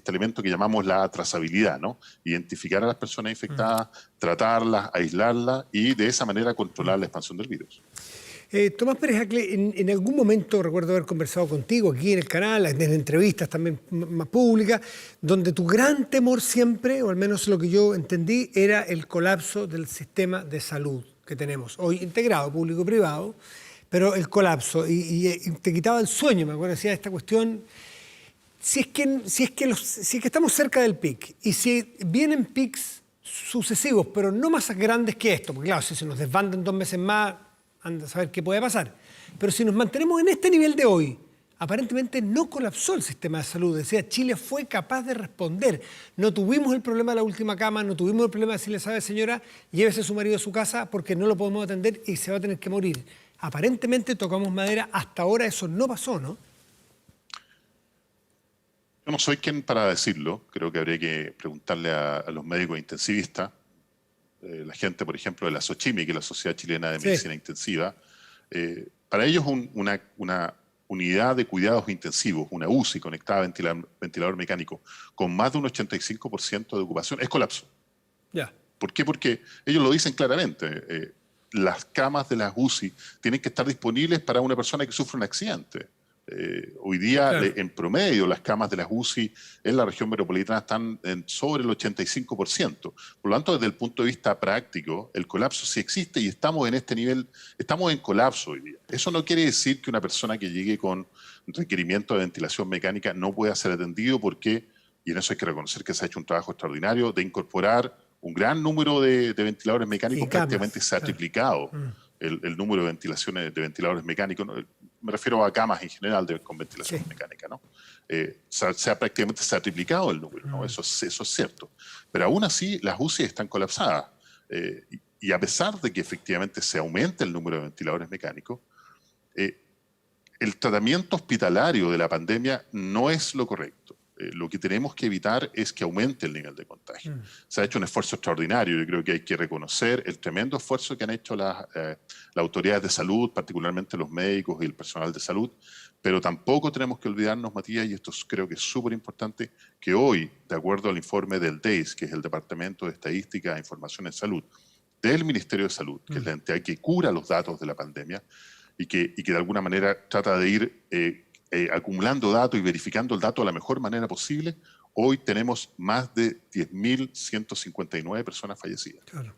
elemento que llamamos la trazabilidad, ¿no? Identificar a las personas infectadas, tratarlas, aislarlas y de esa manera controlar la expansión del virus. Tomás Pérez Acle, en algún momento recuerdo haber conversado contigo aquí en el canal, en entrevistas también más públicas, donde tu gran temor siempre, o al menos lo que yo entendí, era el colapso del sistema de salud que tenemos hoy integrado, público-privado, pero el colapso, y te quitaba el sueño, me acuerdo, decía esta cuestión, si es que estamos cerca del pic, y si vienen pics sucesivos, pero no más grandes que esto, porque claro, si se nos desbandan 2 meses más, anda a saber qué puede pasar. Pero si nos mantenemos en este nivel de hoy, aparentemente no colapsó el sistema de salud. Decía, Chile fue capaz de responder. No tuvimos el problema de la última cama, no tuvimos el problema de decirle, sabe señora, llévese a su marido a su casa porque no lo podemos atender y se va a tener que morir. Aparentemente, tocamos madera, hasta ahora eso no pasó, ¿no? Yo no soy quien para decirlo. Creo que habría que preguntarle a los médicos intensivistas, la gente, por ejemplo, de la SOCHIMI, que es la Sociedad Chilena de Medicina Intensiva. Para ellos una unidad de cuidados intensivos, una UCI conectada a ventilador mecánico, con más de un 85% de ocupación, es colapso. Ya. ¿Por qué? Porque ellos lo dicen claramente. Las camas de las UCI tienen que estar disponibles para una persona que sufre un accidente. Hoy día, claro, en promedio, las camas de las UCI en la región metropolitana están sobre el 85%. Por lo tanto, desde el punto de vista práctico, el colapso sí existe y estamos en este nivel, estamos en colapso hoy día. Eso no quiere decir que una persona que llegue con requerimiento de ventilación mecánica no pueda ser atendido, porque, y en eso hay que reconocer que se ha hecho un trabajo extraordinario, de incorporar un gran número de ventiladores mecánicos. Prácticamente se ha triplicado el número de ventilaciones de ventiladores mecánicos. Me refiero a camas en general con ventilación mecánica, ¿no? Prácticamente se ha triplicado el número, ¿no? Eso es cierto. Pero aún así, las UCI están colapsadas. Y a pesar de que efectivamente se aumente el número de ventiladores mecánicos, el tratamiento hospitalario de la pandemia no es lo correcto. Lo que tenemos que evitar es que aumente el nivel de contagio. Se ha hecho un esfuerzo extraordinario. Yo creo que hay que reconocer el tremendo esfuerzo que han hecho las autoridades de salud, particularmente los médicos y el personal de salud, pero tampoco tenemos que olvidarnos, Matías, y esto creo que es súper importante, que hoy, de acuerdo al informe del DEIS, que es el Departamento de Estadística e Información en Salud, del Ministerio de Salud, que es la entidad que cura los datos de la pandemia y que de alguna manera trata de ir acumulando datos y verificando el dato de la mejor manera posible, hoy tenemos más de 10.159 personas fallecidas. Claro.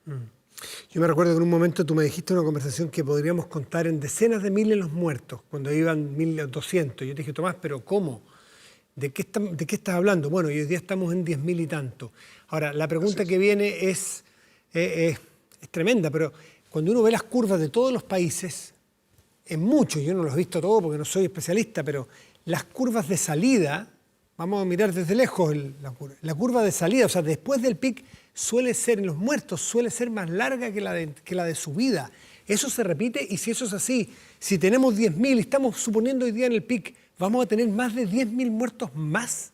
Yo me recuerdo que en un momento tú me dijiste en una conversación que podríamos contar en decenas de miles los muertos, cuando iban 1.200. Yo te dije, Tomás, ¿pero cómo? ¿De qué estás hablando? Bueno, y hoy día estamos en 10.000 y tanto. Ahora, la pregunta que viene es tremenda, pero cuando uno ve las curvas de todos los países, en muchos, yo no los he visto todos porque no soy especialista, pero las curvas de salida, vamos a mirar desde lejos la curva de salida, o sea, después del pic, suele ser, en los muertos, suele ser más larga que la de subida. Eso se repite, y si eso es así, si tenemos 10.000 y estamos suponiendo hoy día en el pic, ¿vamos a tener más de 10.000 muertos más?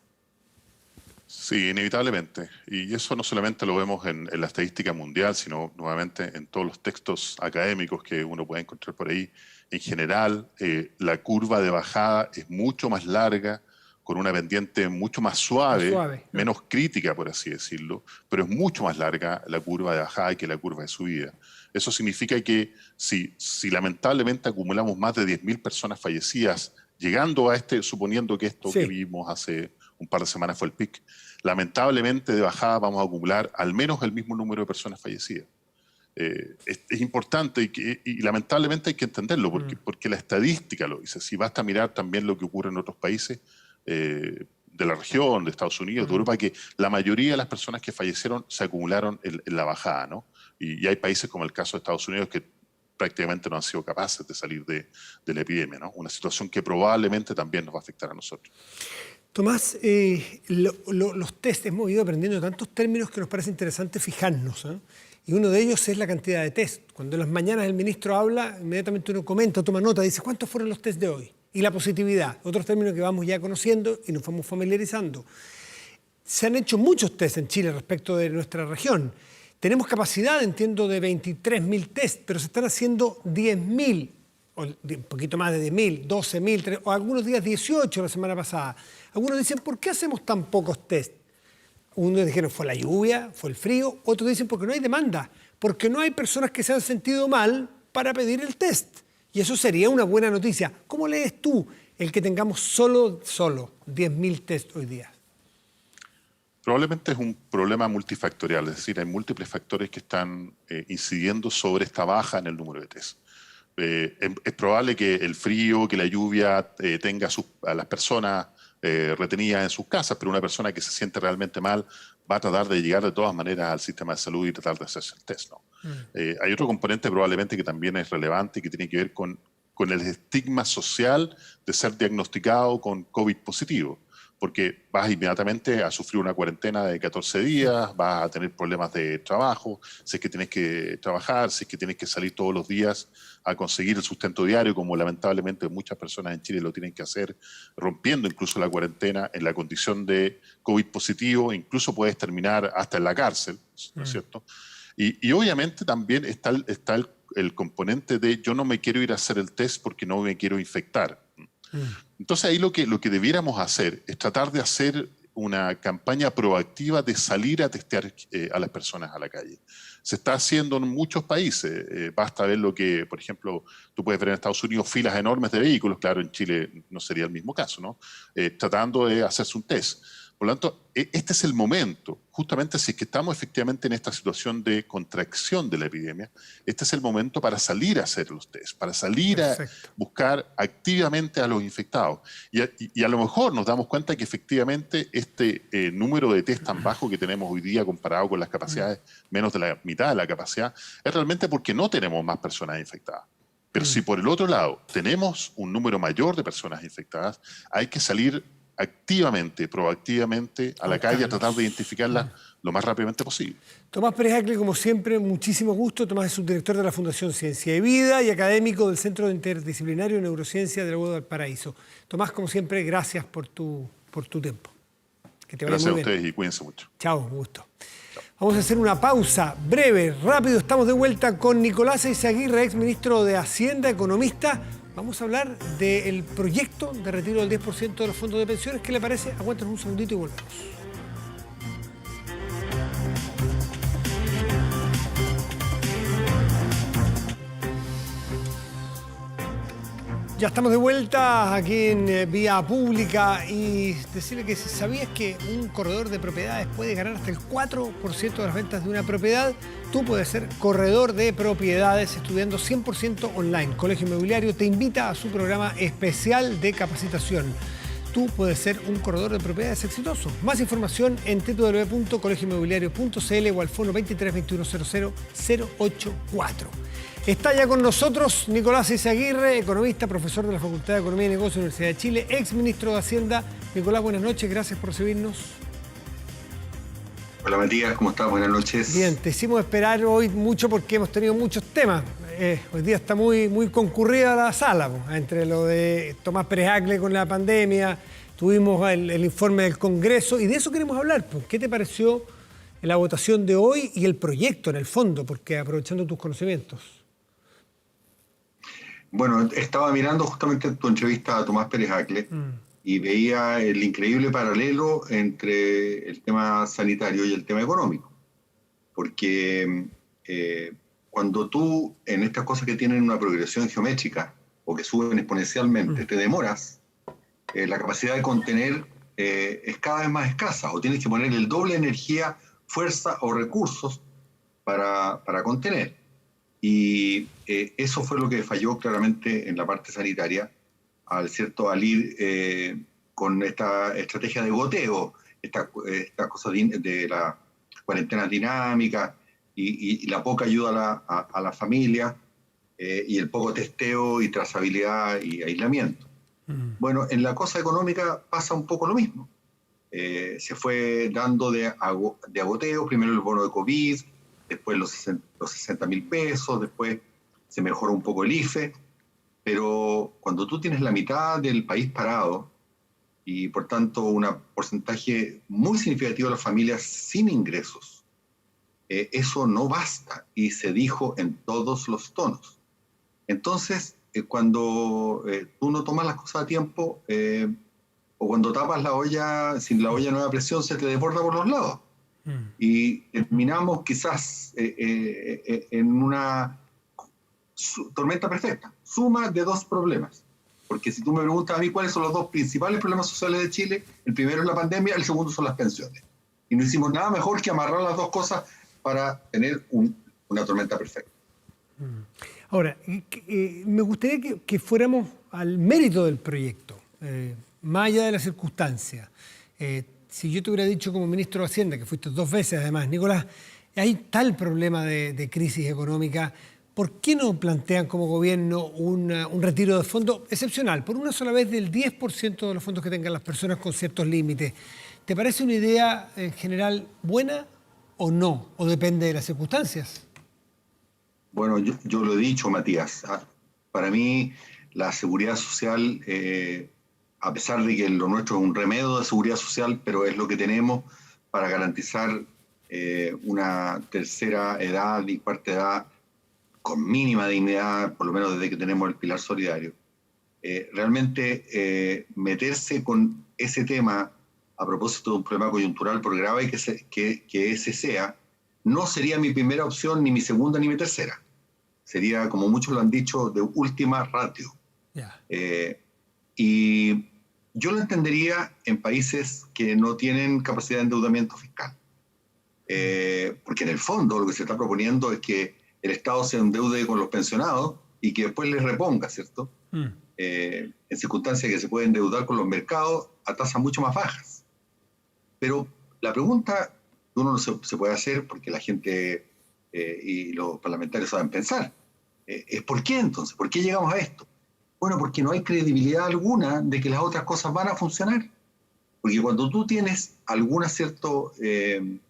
Sí, inevitablemente. Y eso no solamente lo vemos en la estadística mundial, sino nuevamente en todos los textos académicos que uno puede encontrar por ahí. En general, la curva de bajada es mucho más larga, con una pendiente mucho más suave, menos crítica, por así decirlo, pero es mucho más larga la curva de bajada que la curva de subida. Eso significa que si lamentablemente acumulamos más de 10.000 personas fallecidas, llegando a suponiendo que esto que vimos hace un par de semanas fue el pic, lamentablemente de bajada vamos a acumular al menos el mismo número de personas fallecidas. Es importante y lamentablemente hay que entenderlo, porque la estadística lo dice. Si basta mirar también lo que ocurre en otros países de la región, de Estados Unidos, de Europa, que la mayoría de las personas que fallecieron se acumularon en la bajada, ¿no? Y hay países como el caso de Estados Unidos que prácticamente no han sido capaces de salir de la epidemia, ¿no? Una situación que probablemente también nos va a afectar a nosotros. Tomás, los test, hemos ido aprendiendo tantos términos que nos parece interesante fijarnos, ¿eh? Y uno de ellos es la cantidad de test. Cuando en las mañanas el ministro habla, inmediatamente uno comenta, toma nota, dice ¿cuántos fueron los test de hoy? Y la positividad, otros términos que vamos ya conociendo y nos vamos familiarizando. Se han hecho muchos test en Chile respecto de nuestra región. Tenemos capacidad, entiendo, de 23.000 test, pero se están haciendo 10.000, o un poquito más de 10.000, 12.000, o algunos días 18 la semana pasada. Algunos dicen, ¿por qué hacemos tan pocos test? Unos dijeron, fue la lluvia, fue el frío. Otros dicen, porque no hay demanda, porque no hay personas que se han sentido mal para pedir el test. Y eso sería una buena noticia. ¿Cómo lees tú el que tengamos solo 10.000 test hoy día? Probablemente es un problema multifactorial, es decir, hay múltiples factores que están incidiendo sobre esta baja en el número de test. Es probable que el frío, que la lluvia tenga a las personas retenidas en sus casas, pero una persona que se siente realmente mal va a tratar de llegar de todas maneras al sistema de salud y tratar de hacerse el test, ¿no? Hay otro componente probablemente que también es relevante y que tiene que ver con el estigma social de ser diagnosticado con COVID positivo. porque vas inmediatamente a sufrir una cuarentena de 14 días, vas a tener problemas de trabajo, si es que tienes que trabajar, si es que tienes que salir todos los días a conseguir el sustento diario, como lamentablemente muchas personas en Chile lo tienen que hacer, rompiendo incluso la cuarentena en la condición de COVID positivo, incluso puedes terminar hasta en la cárcel, ¿no es cierto? Y obviamente también está el componente de yo no me quiero ir a hacer el test porque no me quiero infectar. Entonces ahí lo que debiéramos hacer es tratar de hacer una campaña proactiva de salir a testear a las personas a la calle. Se está haciendo en muchos países. Basta ver lo que, por ejemplo, tú puedes ver en Estados Unidos filas enormes de vehículos, claro, en Chile no sería el mismo caso, ¿no? Tratando de hacerse un test. Por lo tanto, este es el momento, justamente si es que estamos efectivamente en esta situación de contracción de la epidemia, este es el momento para salir a hacer los test, para salir a buscar activamente a los infectados. Y a lo mejor nos damos cuenta que efectivamente este número de test tan bajo que tenemos hoy día comparado con las capacidades, menos de la mitad de la capacidad, es realmente porque no tenemos más personas infectadas. Pero si por el otro lado tenemos un número mayor de personas infectadas, hay que salir activamente, proactivamente a la calle a tratar de identificarlas lo más rápidamente posible. Tomás Pérez Acle, como siempre, muchísimo gusto. Tomás es subdirector de la Fundación Ciencia y Vida y académico del Centro Interdisciplinario de Neurociencia de la UADY Valparaíso. Tomás, como siempre, gracias por tu tiempo. Que te vaya gracias muy a bien. ustedes y cuídense mucho. Chao, un gusto. Vamos a hacer una pausa breve, rápido. Estamos de vuelta con Nicolás Eyzaguirre, ex ministro de Hacienda, economista. Vamos a hablar del proyecto de retiro del 10% de los fondos de pensiones. ¿Qué le parece? Aguántanos un segundito y volvemos. Ya estamos de vuelta aquí en Vía Pública y decirle que si sabías que un corredor de propiedades puede ganar hasta el 4% de las ventas de una propiedad, tú puedes ser corredor de propiedades estudiando 100% online. Colegio Inmobiliario te invita a su programa especial de capacitación. Tú puedes ser un corredor de propiedades exitoso. Más información en www.colegioinmobiliario.cl o al fono 23 21 00 084. Está ya con nosotros Nicolás Eyzaguirre, economista, profesor de la Facultad de Economía y Negocios de la Universidad de Chile, ex ministro de Hacienda. Nicolás, buenas noches, gracias por recibirnos. Hola Matías, ¿cómo estás? Buenas noches. Bien, te hicimos esperar hoy mucho porque hemos tenido muchos temas. Hoy día está muy concurrida la sala, entre lo de Tomás Pérez Acle con la pandemia, tuvimos el informe del Congreso y de eso queremos hablar. ¿Qué te pareció la votación de hoy y el proyecto en el fondo? Porque aprovechando tus conocimientos. Bueno, estaba mirando justamente tu entrevista a Tomás Pérez Acle y veía el increíble paralelo entre el tema sanitario y el tema económico. Porque cuando tú, en estas cosas que tienen una progresión geométrica o que suben exponencialmente, te demoras, la capacidad de contener es cada vez más escasa o tienes que poner el doble de energía, fuerza o recursos para contener. Y eso fue lo que falló claramente en la parte sanitaria al ir con esta estrategia de goteo, esta cosa de la cuarentena dinámica y la poca ayuda a la familia y el poco testeo y trazabilidad y aislamiento. Bueno, en la cosa económica pasa un poco lo mismo. Se fue dando de agoteo, primero el bono de COVID, después los 60.000 pesos, después se mejoró un poco el IFE, pero cuando tú tienes la mitad del país parado y por tanto un porcentaje muy significativo de las familias sin ingresos, eso no basta y se dijo en todos los tonos. Entonces, cuando tú no tomas las cosas a tiempo o cuando tapas la olla, sin la olla nueva presión se te desborda por los lados. Y terminamos quizás en una tormenta perfecta, suma de dos problemas. Porque si tú me preguntas a mí cuáles son los dos principales problemas sociales de Chile, el primero es la pandemia, el segundo son las pensiones. Y no hicimos nada mejor que amarrar las dos cosas para tener una tormenta perfecta. Ahora, me gustaría que fuéramos al mérito del proyecto, más allá de las circunstancias. Si yo te hubiera dicho como ministro de Hacienda, que fuiste 2 veces además, Nicolás, hay tal problema de crisis económica, ¿por qué no plantean como gobierno un retiro de fondos excepcional, por una sola vez del 10% de los fondos que tengan las personas con ciertos límites? ¿Te parece una idea en general buena o no? ¿O depende de las circunstancias? Bueno, yo lo he dicho, Matías. Para mí, la seguridad social, a pesar de que lo nuestro es un remedio de seguridad social, pero es lo que tenemos para garantizar una tercera edad y cuarta edad con mínima dignidad, por lo menos desde que tenemos el pilar solidario. Realmente meterse con ese tema a propósito de un problema coyuntural, por grave que ese sea, no sería mi primera opción, ni mi segunda, ni mi tercera. Sería, como muchos lo han dicho, de última ratio. Yeah. Y yo lo entendería en países que no tienen capacidad de endeudamiento fiscal. Porque en el fondo lo que se está proponiendo es que el Estado se endeude con los pensionados y que después les reponga, ¿cierto? En circunstancias que se puede endeudar con los mercados a tasas mucho más bajas. Pero la pregunta que uno se puede hacer, porque la gente y los parlamentarios saben pensar, es ¿por qué entonces? ¿Por qué llegamos a esto? Bueno, porque no hay credibilidad alguna de que las otras cosas van a funcionar. Porque cuando tú tienes algunas ciertas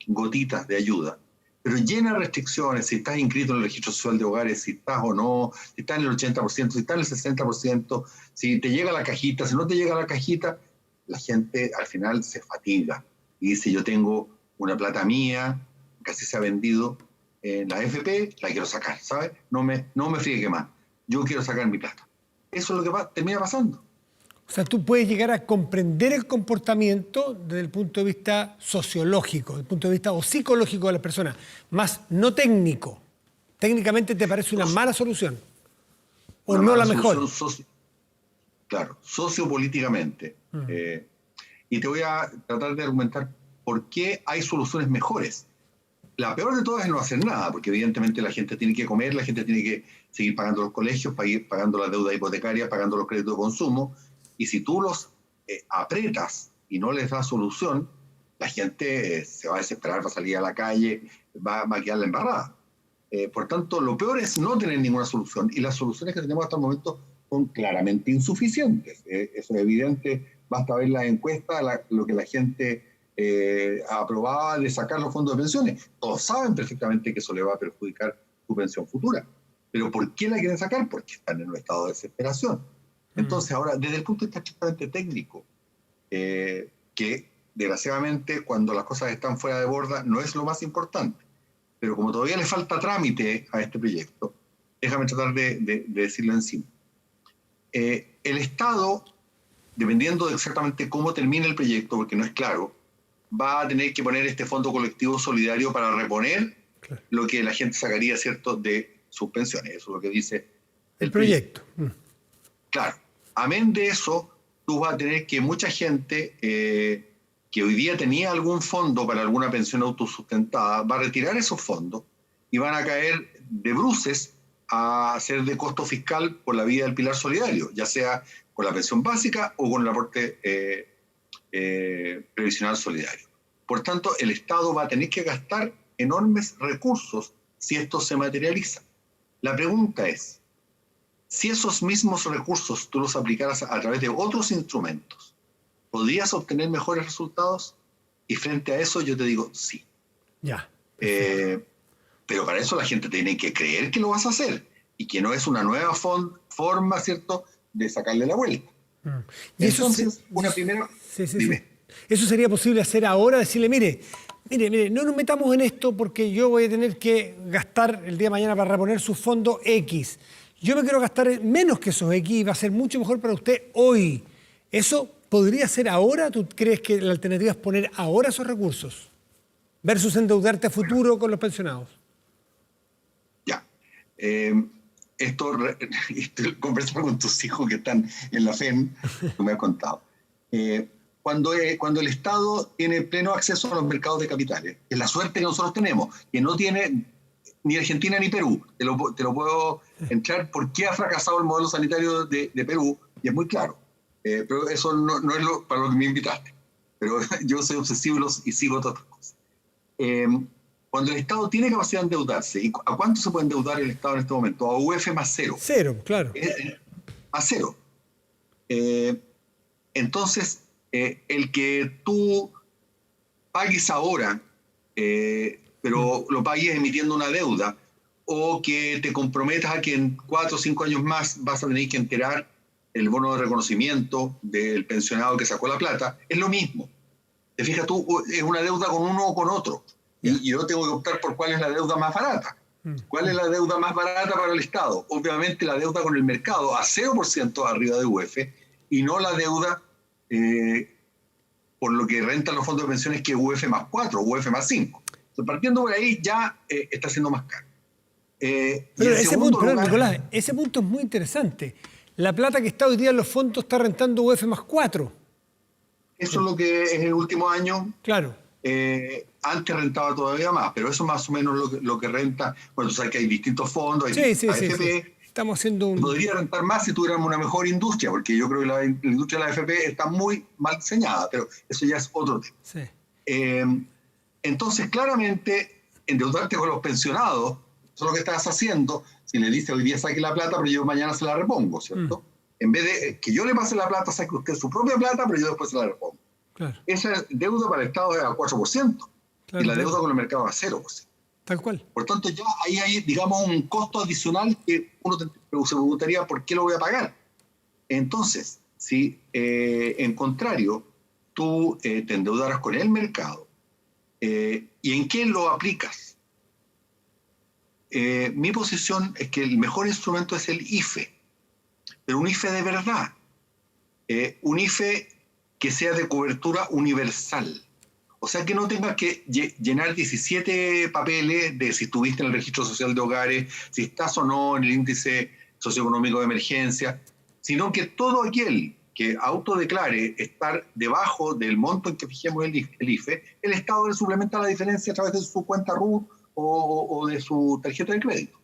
gotitas de ayuda, pero llena de restricciones, si estás inscrito en el registro social de hogares, si estás o no, si estás en el 80%, si estás en el 60%, si te llega la cajita, si no te llega la cajita, la gente al final se fatiga y dice, yo tengo una plata mía, casi se ha vendido en la AFP, la quiero sacar, ¿sabes? No me friegue más, yo quiero sacar mi plata. Eso es lo que termina pasando. O sea, tú puedes llegar a comprender el comportamiento desde el punto de vista sociológico, desde el punto de vista o psicológico de las personas, más no técnico. ¿Técnicamente te parece una mala solución? ¿O no la mejor? Claro, sociopolíticamente. Y te voy a tratar de argumentar por qué hay soluciones mejores. La peor de todas es no hacer nada, porque evidentemente la gente tiene que comer, la gente tiene que seguir pagando los colegios, pagando la deuda hipotecaria, pagando los créditos de consumo. Y si tú los apretas y no les das solución, la gente se va a desesperar, va a salir a la calle, va a quedar la embarrada. Por tanto, lo peor es no tener ninguna solución. Y las soluciones que tenemos hasta el momento son claramente insuficientes. Eso es evidente, basta ver las encuestas, lo que la gente aprobaba de sacar los fondos de pensiones. Todos saben perfectamente que eso le va a perjudicar su pensión futura. ¿Pero por qué la quieren sacar? Porque están en un estado de desesperación. Entonces, ahora, desde el punto de vista estrictamente técnico, que desgraciadamente cuando las cosas están fuera de borda no es lo más importante, pero como todavía le falta trámite a este proyecto, déjame tratar de decirlo encima. El Estado, dependiendo de exactamente cómo termine el proyecto, porque no es claro, va a tener que poner este fondo colectivo solidario para reponer lo que la gente sacaría, ¿cierto?, de sus pensiones. Eso es lo que dice el proyecto. Claro, amén de eso, tú vas a tener que mucha gente que hoy día tenía algún fondo para alguna pensión autosustentada, va a retirar esos fondos y van a caer de bruces a ser de costo fiscal por la vía del pilar solidario, ya sea con la pensión básica o con el aporte previsional solidario. Por tanto, el Estado va a tener que gastar enormes recursos si esto se materializa. La pregunta es, si esos mismos recursos tú los aplicaras a través de otros instrumentos, ¿podrías obtener mejores resultados? Y frente a eso yo te digo sí. Ya. Pero para eso la gente tiene que creer que lo vas a hacer y que no es una nueva forma, ¿cierto?, de sacarle la vuelta. Y entonces, eso, una primera... Dime. ¿Eso sería posible hacer ahora? Decirle, mire, no nos metamos en esto porque yo voy a tener que gastar el día de mañana para reponer su fondo X. Yo me quiero gastar menos que esos X y va a ser mucho mejor para usted hoy. ¿Eso podría ser ahora? ¿Tú crees que la alternativa es poner ahora esos recursos versus endeudarte a futuro con los pensionados? Ya. Esto conversar con tus hijos que están en la FEN, tú me has contado. Cuando el Estado tiene pleno acceso a los mercados de capitales, es la suerte que nosotros tenemos, que no tiene ni Argentina ni Perú. Te lo puedo entrar por qué ha fracasado el modelo sanitario de Perú, y es muy claro. Pero eso no es para lo que me invitaste. Pero yo soy obsesivo y sigo todas estas cosas. Cuando el Estado tiene capacidad de endeudarse, ¿y a cuánto se puede endeudar el Estado en este momento? A UF más cero. Cero, claro. A cero. Entonces, el que tú pagues ahora, pero lo pagues emitiendo una deuda, o que te comprometas a que en 4 o 5 años más vas a tener que enterar el bono de reconocimiento del pensionado que sacó la plata, es lo mismo. Te fijas tú, es una deuda con uno o con otro. Y yo tengo que optar por cuál es la deuda más barata. ¿Cuál es la deuda más barata para el Estado? Obviamente la deuda con el mercado a 0% arriba de UF, y no la deuda por lo que rentan los fondos de pensiones, que es UF más 4, UF más 5. Entonces, partiendo por ahí ya está siendo más caro. Pero Nicolás, ese punto es muy interesante. La plata que está hoy día en los fondos está rentando UF más 4. Eso es lo que es el último año. Claro. Antes rentaba todavía más, pero eso más o menos lo que renta. Bueno, tú sabes que hay distintos fondos, hay sí. Estamos haciendo Podría rentar más si tuviéramos una mejor industria, porque yo creo que la industria de la AFP está muy mal diseñada, pero eso ya es otro tema. Sí. Entonces, claramente, endeudarte con los pensionados, eso es lo que estás haciendo. Si le dice hoy día saque la plata, pero yo mañana se la repongo, ¿cierto? En vez de que yo le pase la plata, saque usted su propia plata, pero yo después se la repongo. Claro. Esa deuda para el Estado es a 4%, y la deuda con el mercado a 0%. Tal cual. Por tanto, ya ahí hay, digamos, un costo adicional que uno se preguntaría por qué lo voy a pagar. Entonces, si en contrario tú te endeudaras con el mercado, ¿y en qué lo aplicas? Mi posición es que el mejor instrumento es el IFE, pero un IFE de verdad, un IFE que sea de cobertura universal. O sea, que no tengas que llenar 17 papeles de si estuviste en el registro social de hogares, si estás o no en el índice socioeconómico de emergencia, sino que todo aquel que autodeclare estar debajo del monto en que fijemos el IFE, el Estado le suplementa la diferencia a través de su cuenta RUT o de su tarjeta de crédito.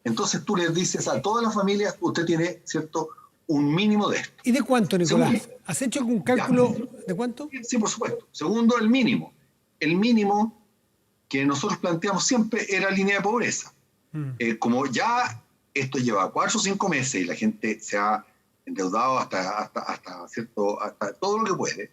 Entonces tú les dices a todas las familias, usted tiene, ¿cierto?, un mínimo de esto. ¿Y de cuánto, Nicolás? ¿Has hecho un cálculo de cuánto? Sí, por supuesto. Segundo, el mínimo. El mínimo que nosotros planteamos siempre era línea de pobreza. Como ya esto lleva 4 o 5 meses y la gente se ha endeudado hasta todo lo que puede,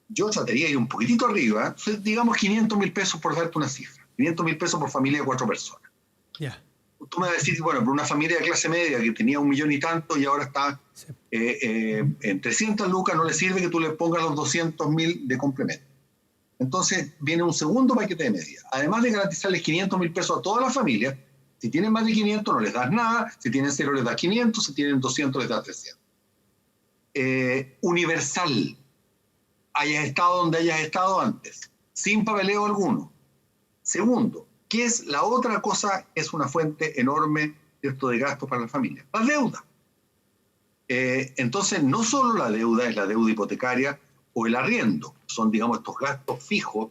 yo trataría de ir un poquitito arriba, digamos 500.000 pesos por darte una cifra. 500.000 pesos por familia de 4 personas. Ya. Tú me vas a decir, bueno, por una familia de clase media que tenía 1 millón y tanto y ahora está en 300 lucas, no le sirve que tú le pongas los 200.000 de complemento. Entonces viene un segundo paquete de medidas. Además de garantizarles 500.000 pesos a todas las familias, si tienen más de 500 no les das nada, si tienen 0 les das 500, si tienen 200 les das 300. Universal, hayas estado donde hayas estado antes, sin papeleo alguno. Segundo, ¿qué es la otra cosa? Es una fuente enorme, ¿cierto?, de gastos para la familia. La deuda. Entonces, no solo la deuda es la deuda hipotecaria o el arriendo. Son, digamos, estos gastos fijos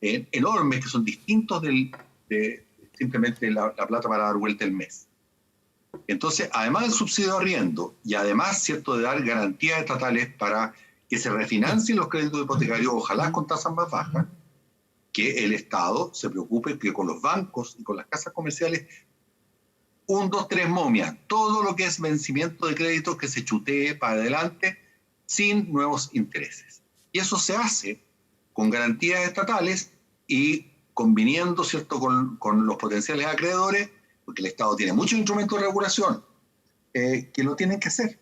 enormes que son distintos de simplemente la plata para dar vuelta el mes. Entonces, además del subsidio de arriendo y además, ¿cierto?, de dar garantías estatales para que se refinancien los créditos hipotecarios, ojalá con tasas más bajas, que el Estado se preocupe que con los bancos y con las casas comerciales, 1, 2, 3 momias, todo lo que es vencimiento de créditos que se chutee para adelante sin nuevos intereses. Y eso se hace con garantías estatales y conviniendo, ¿cierto?, con los potenciales acreedores, porque el Estado tiene muchos instrumentos de regulación que lo tienen que hacer.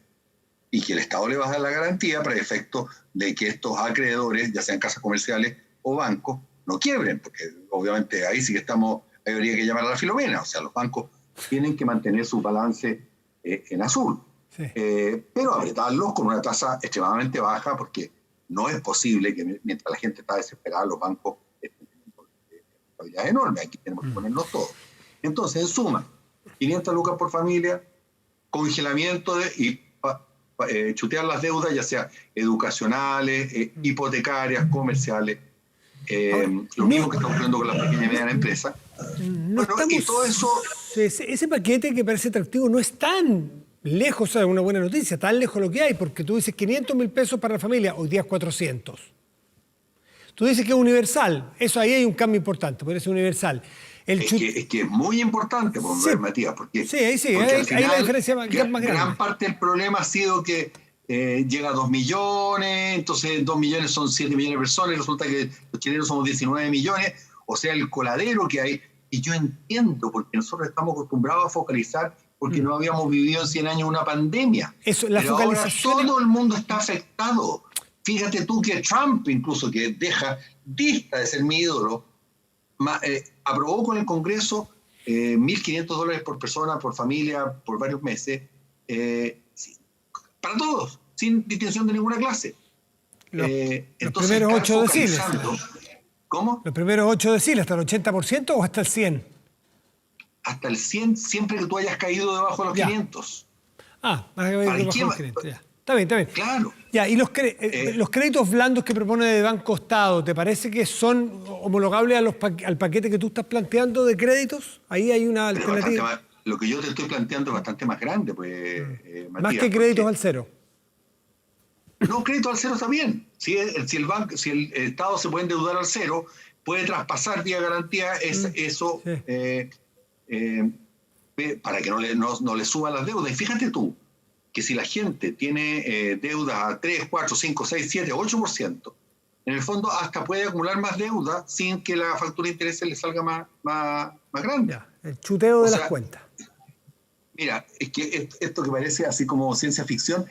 Y que el Estado le va a dar la garantía para efecto de que estos acreedores, ya sean casas comerciales o bancos, no quiebren, porque obviamente ahí sí que habría que llamar a la Filomena, o sea, los bancos tienen que mantener su balance en azul, sí. Pero apretarlos con una tasa extremadamente baja, porque no es posible que mientras la gente está desesperada, los bancos estén teniendo responsabilidades enormes, aquí tenemos que ponernos todos. Entonces, en suma, 500 lucas por familia, congelamiento y chutear las deudas, ya sea educacionales, hipotecarias, comerciales, lo mismo que está ocurriendo con las pequeñas y medianas empresas. Y todo eso... Ese paquete que parece atractivo no es tan lejos de una buena noticia, tan lejos lo que hay, porque tú dices 500.000 pesos para la familia, hoy día es 400. Tú dices que es universal. Eso ahí hay un cambio importante, por eso es universal. Es que es muy importante, sí, Matías, porque, sí, ahí sí, porque ahí, al final, ahí la diferencia es más grande. Gran parte del problema ha sido que llega a 2 millones, entonces 2 millones son 7 millones de personas, y resulta que los chilenos somos 19 millones, o sea, el coladero que hay. Y yo entiendo, porque nosotros estamos acostumbrados a focalizar, porque no habíamos vivido en 100 años una pandemia. Eso, la pero focalización ahora todo el mundo está afectado. Fíjate tú que Trump, incluso, que dista de ser mi ídolo, aprobó con el Congreso $1.500 por persona, por familia, por varios meses, para todos, sin distinción de ninguna clase. Los Entonces, primeros 8 deciles. ¿Cómo? Los primeros 8 deciles, ¿hasta el 80% o hasta el 100%? Hasta el 100, siempre que tú hayas caído debajo de los 500. Ah, más que debajo de los 500, ya. Está bien, está bien. Claro. Ya, y los créditos blandos que propone el Banco Estado, ¿te parece que son homologables al paquete que tú estás planteando de créditos? Ahí hay una alternativa. Lo que yo te estoy planteando es bastante más grande, pues, Matías. Más que créditos al cero. No, crédito al cero está bien. Si el Estado se puede endeudar al cero, puede traspasar vía garantía eso para que no le suban las deudas. Y fíjate tú, que si la gente tiene deuda a 3, 4, 5, 6, 7, 8%, en el fondo hasta puede acumular más deuda sin que la factura de intereses le salga más grande. Ya, el chuteo de las cuentas. Mira, es que esto que parece así como ciencia ficción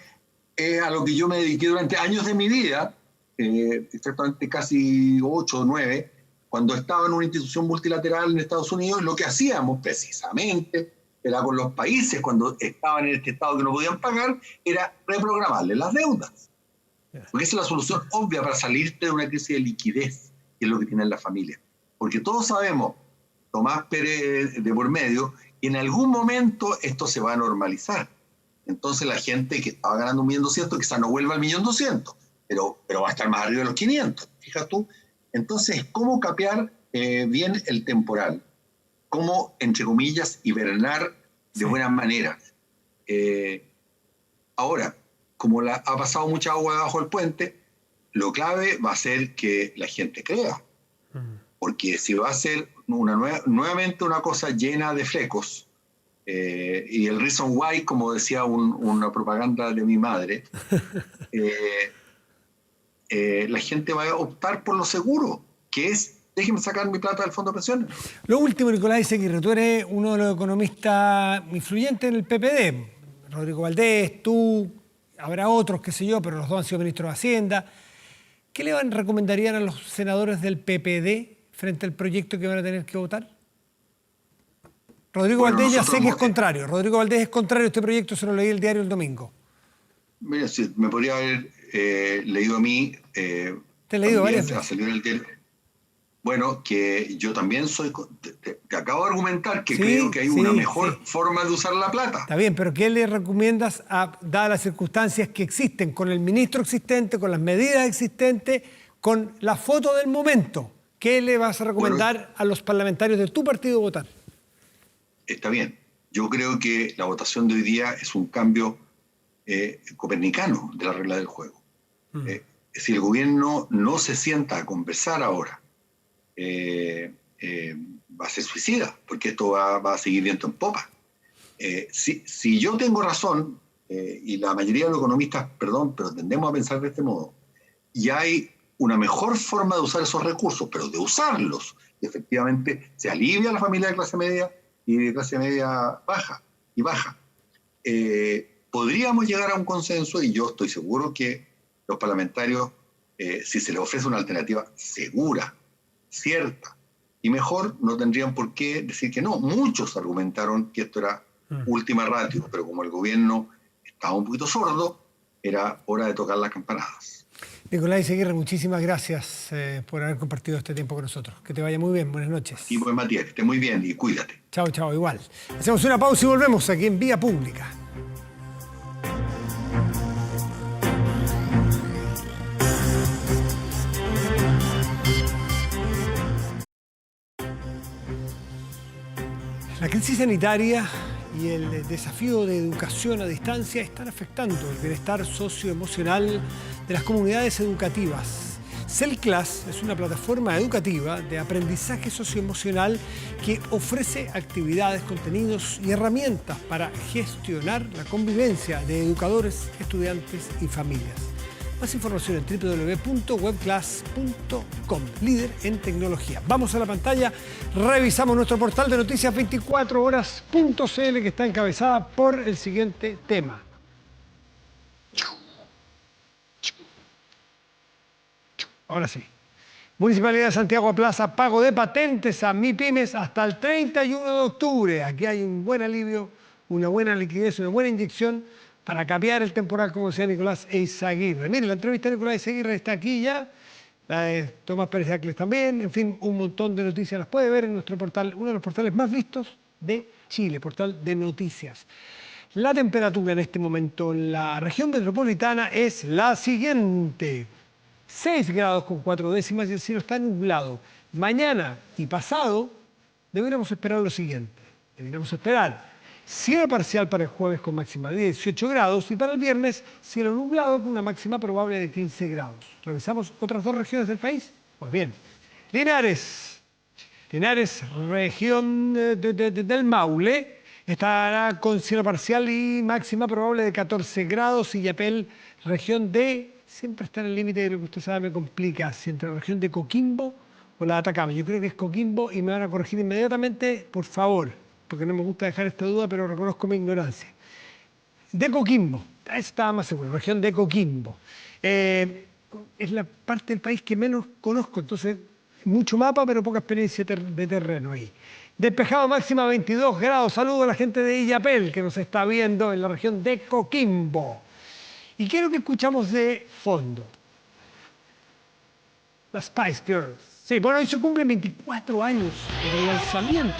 es a lo que yo me dediqué durante años de mi vida, exactamente casi 8 o 9, cuando estaba en una institución multilateral en Estados Unidos. Lo que hacíamos precisamente era con los países, cuando estaban en este estado que no podían pagar, era reprogramarles las deudas. Porque esa es la solución obvia para salirte de una crisis de liquidez, que es lo que tiene la familia. Porque todos sabemos, Tomás Pérez de por medio, que en algún momento esto se va a normalizar. Entonces la gente que estaba ganando 1.200.000 quizás no vuelva al 1.200.000, pero va a estar más arriba de los 500. Fíjate tú. Entonces, ¿cómo capear bien el temporal? ¿Cómo, entre comillas, hibernar de buena manera? Ahora, como ha pasado mucha agua debajo del puente, lo clave va a ser que la gente crea. Porque si va a ser nuevamente una cosa llena de flecos, y el reason why, como decía una propaganda de mi madre, la gente va a optar por lo seguro, que es: déjenme sacar mi plata del fondo de pensiones. Lo último, Nicolás Izaguirre, tú eres uno de los economistas influyentes en el PPD. Rodrigo Valdés, tú, habrá otros, qué sé yo, pero los dos han sido ministros de Hacienda. ¿Qué le recomendarían a los senadores del PPD frente al proyecto que van a tener que votar? Rodrigo Valdés ya sé que es contrario. Rodrigo Valdés es contrario a este proyecto, se lo leí el diario el domingo. Mira, sí, me podría haber leído a mí. Te he leído varias veces. Salió en el diario. Bueno, que yo también te acabo de argumentar que creo que hay una mejor forma de usar la plata. Está bien, pero ¿qué le recomiendas, dadas las circunstancias que existen, con el ministro existente, con las medidas existentes, con la foto del momento? ¿Qué le vas a recomendar a los parlamentarios de tu partido votar? Está bien. Yo creo que la votación de hoy día es un cambio copernicano de la regla del juego. Si el gobierno no se sienta a conversar ahora, va a ser suicida, porque esto va a seguir viento en popa. Si yo tengo razón, y la mayoría de los economistas, pero tendemos a pensar de este modo, y hay una mejor forma de usar esos recursos, pero de usarlos, y efectivamente se alivia a la familia de clase media y de clase media baja, podríamos llegar a un consenso, y yo estoy seguro que los parlamentarios, si se les ofrece una alternativa segura, cierta y mejor, no tendrían por qué decir que no. Muchos argumentaron que esto era última ratio, pero como el gobierno estaba un poquito sordo, era hora de tocar las campanadas. Nicolás Izaguirre, muchísimas gracias por haber compartido este tiempo con nosotros. Que te vaya muy bien, buenas noches. Y pues, Matías, que esté muy bien y cuídate. Chao, chao, igual. Hacemos una pausa y volvemos aquí en Vía Pública. La crisis sanitaria y el desafío de educación a distancia están afectando el bienestar socioemocional de las comunidades educativas. CELClass es una plataforma educativa de aprendizaje socioemocional que ofrece actividades, contenidos y herramientas para gestionar la convivencia de educadores, estudiantes y familias. Más información en www.webclass.com, líder en tecnología. Vamos a la pantalla, revisamos nuestro portal de noticias 24horas.cl que está encabezada por el siguiente tema. Ahora sí. Municipalidad de Santiago aplaza pago de patentes a MIPYMES hasta el 31 de octubre. Aquí hay un buen alivio, una buena liquidez, una buena inyección para capear el temporal, como decía Nicolás Eizaguirre. Miren, la entrevista de Nicolás Eizaguirre está aquí ya, la de Tomás Pérez Acles también, en fin, un montón de noticias las puede ver en nuestro portal, uno de los portales más vistos de Chile, portal de noticias. La temperatura en este momento en la región metropolitana es la siguiente: 6 grados con 4 décimas y el cielo está nublado. Mañana y pasado deberíamos esperar lo siguiente. Deberíamos esperar cielo parcial para el jueves con máxima de 18 grados y para el viernes cielo nublado con una máxima probable de 15 grados. ¿Revisamos otras dos regiones del país? Pues bien, Linares, región del Maule, estará con cielo parcial y máxima probable de 14 grados. Y Yapel, región de... Siempre está en el límite de lo que usted sabe, me complica, si entre la región de Coquimbo o la de Atacama. Yo creo que es Coquimbo y me van a corregir inmediatamente, por favor, porque no me gusta dejar esta duda, pero reconozco mi ignorancia. De Coquimbo, estaba más seguro, región de Coquimbo. Es la parte del país que menos conozco, entonces mucho mapa, pero poca experiencia de terreno ahí. Despejado, máxima 22 grados. Saludo a la gente de Illapel que nos está viendo en la región de Coquimbo. Y quiero que escuchamos de fondo las Spice Girls. Sí, bueno, hoy se cumplen 24 años del lanzamiento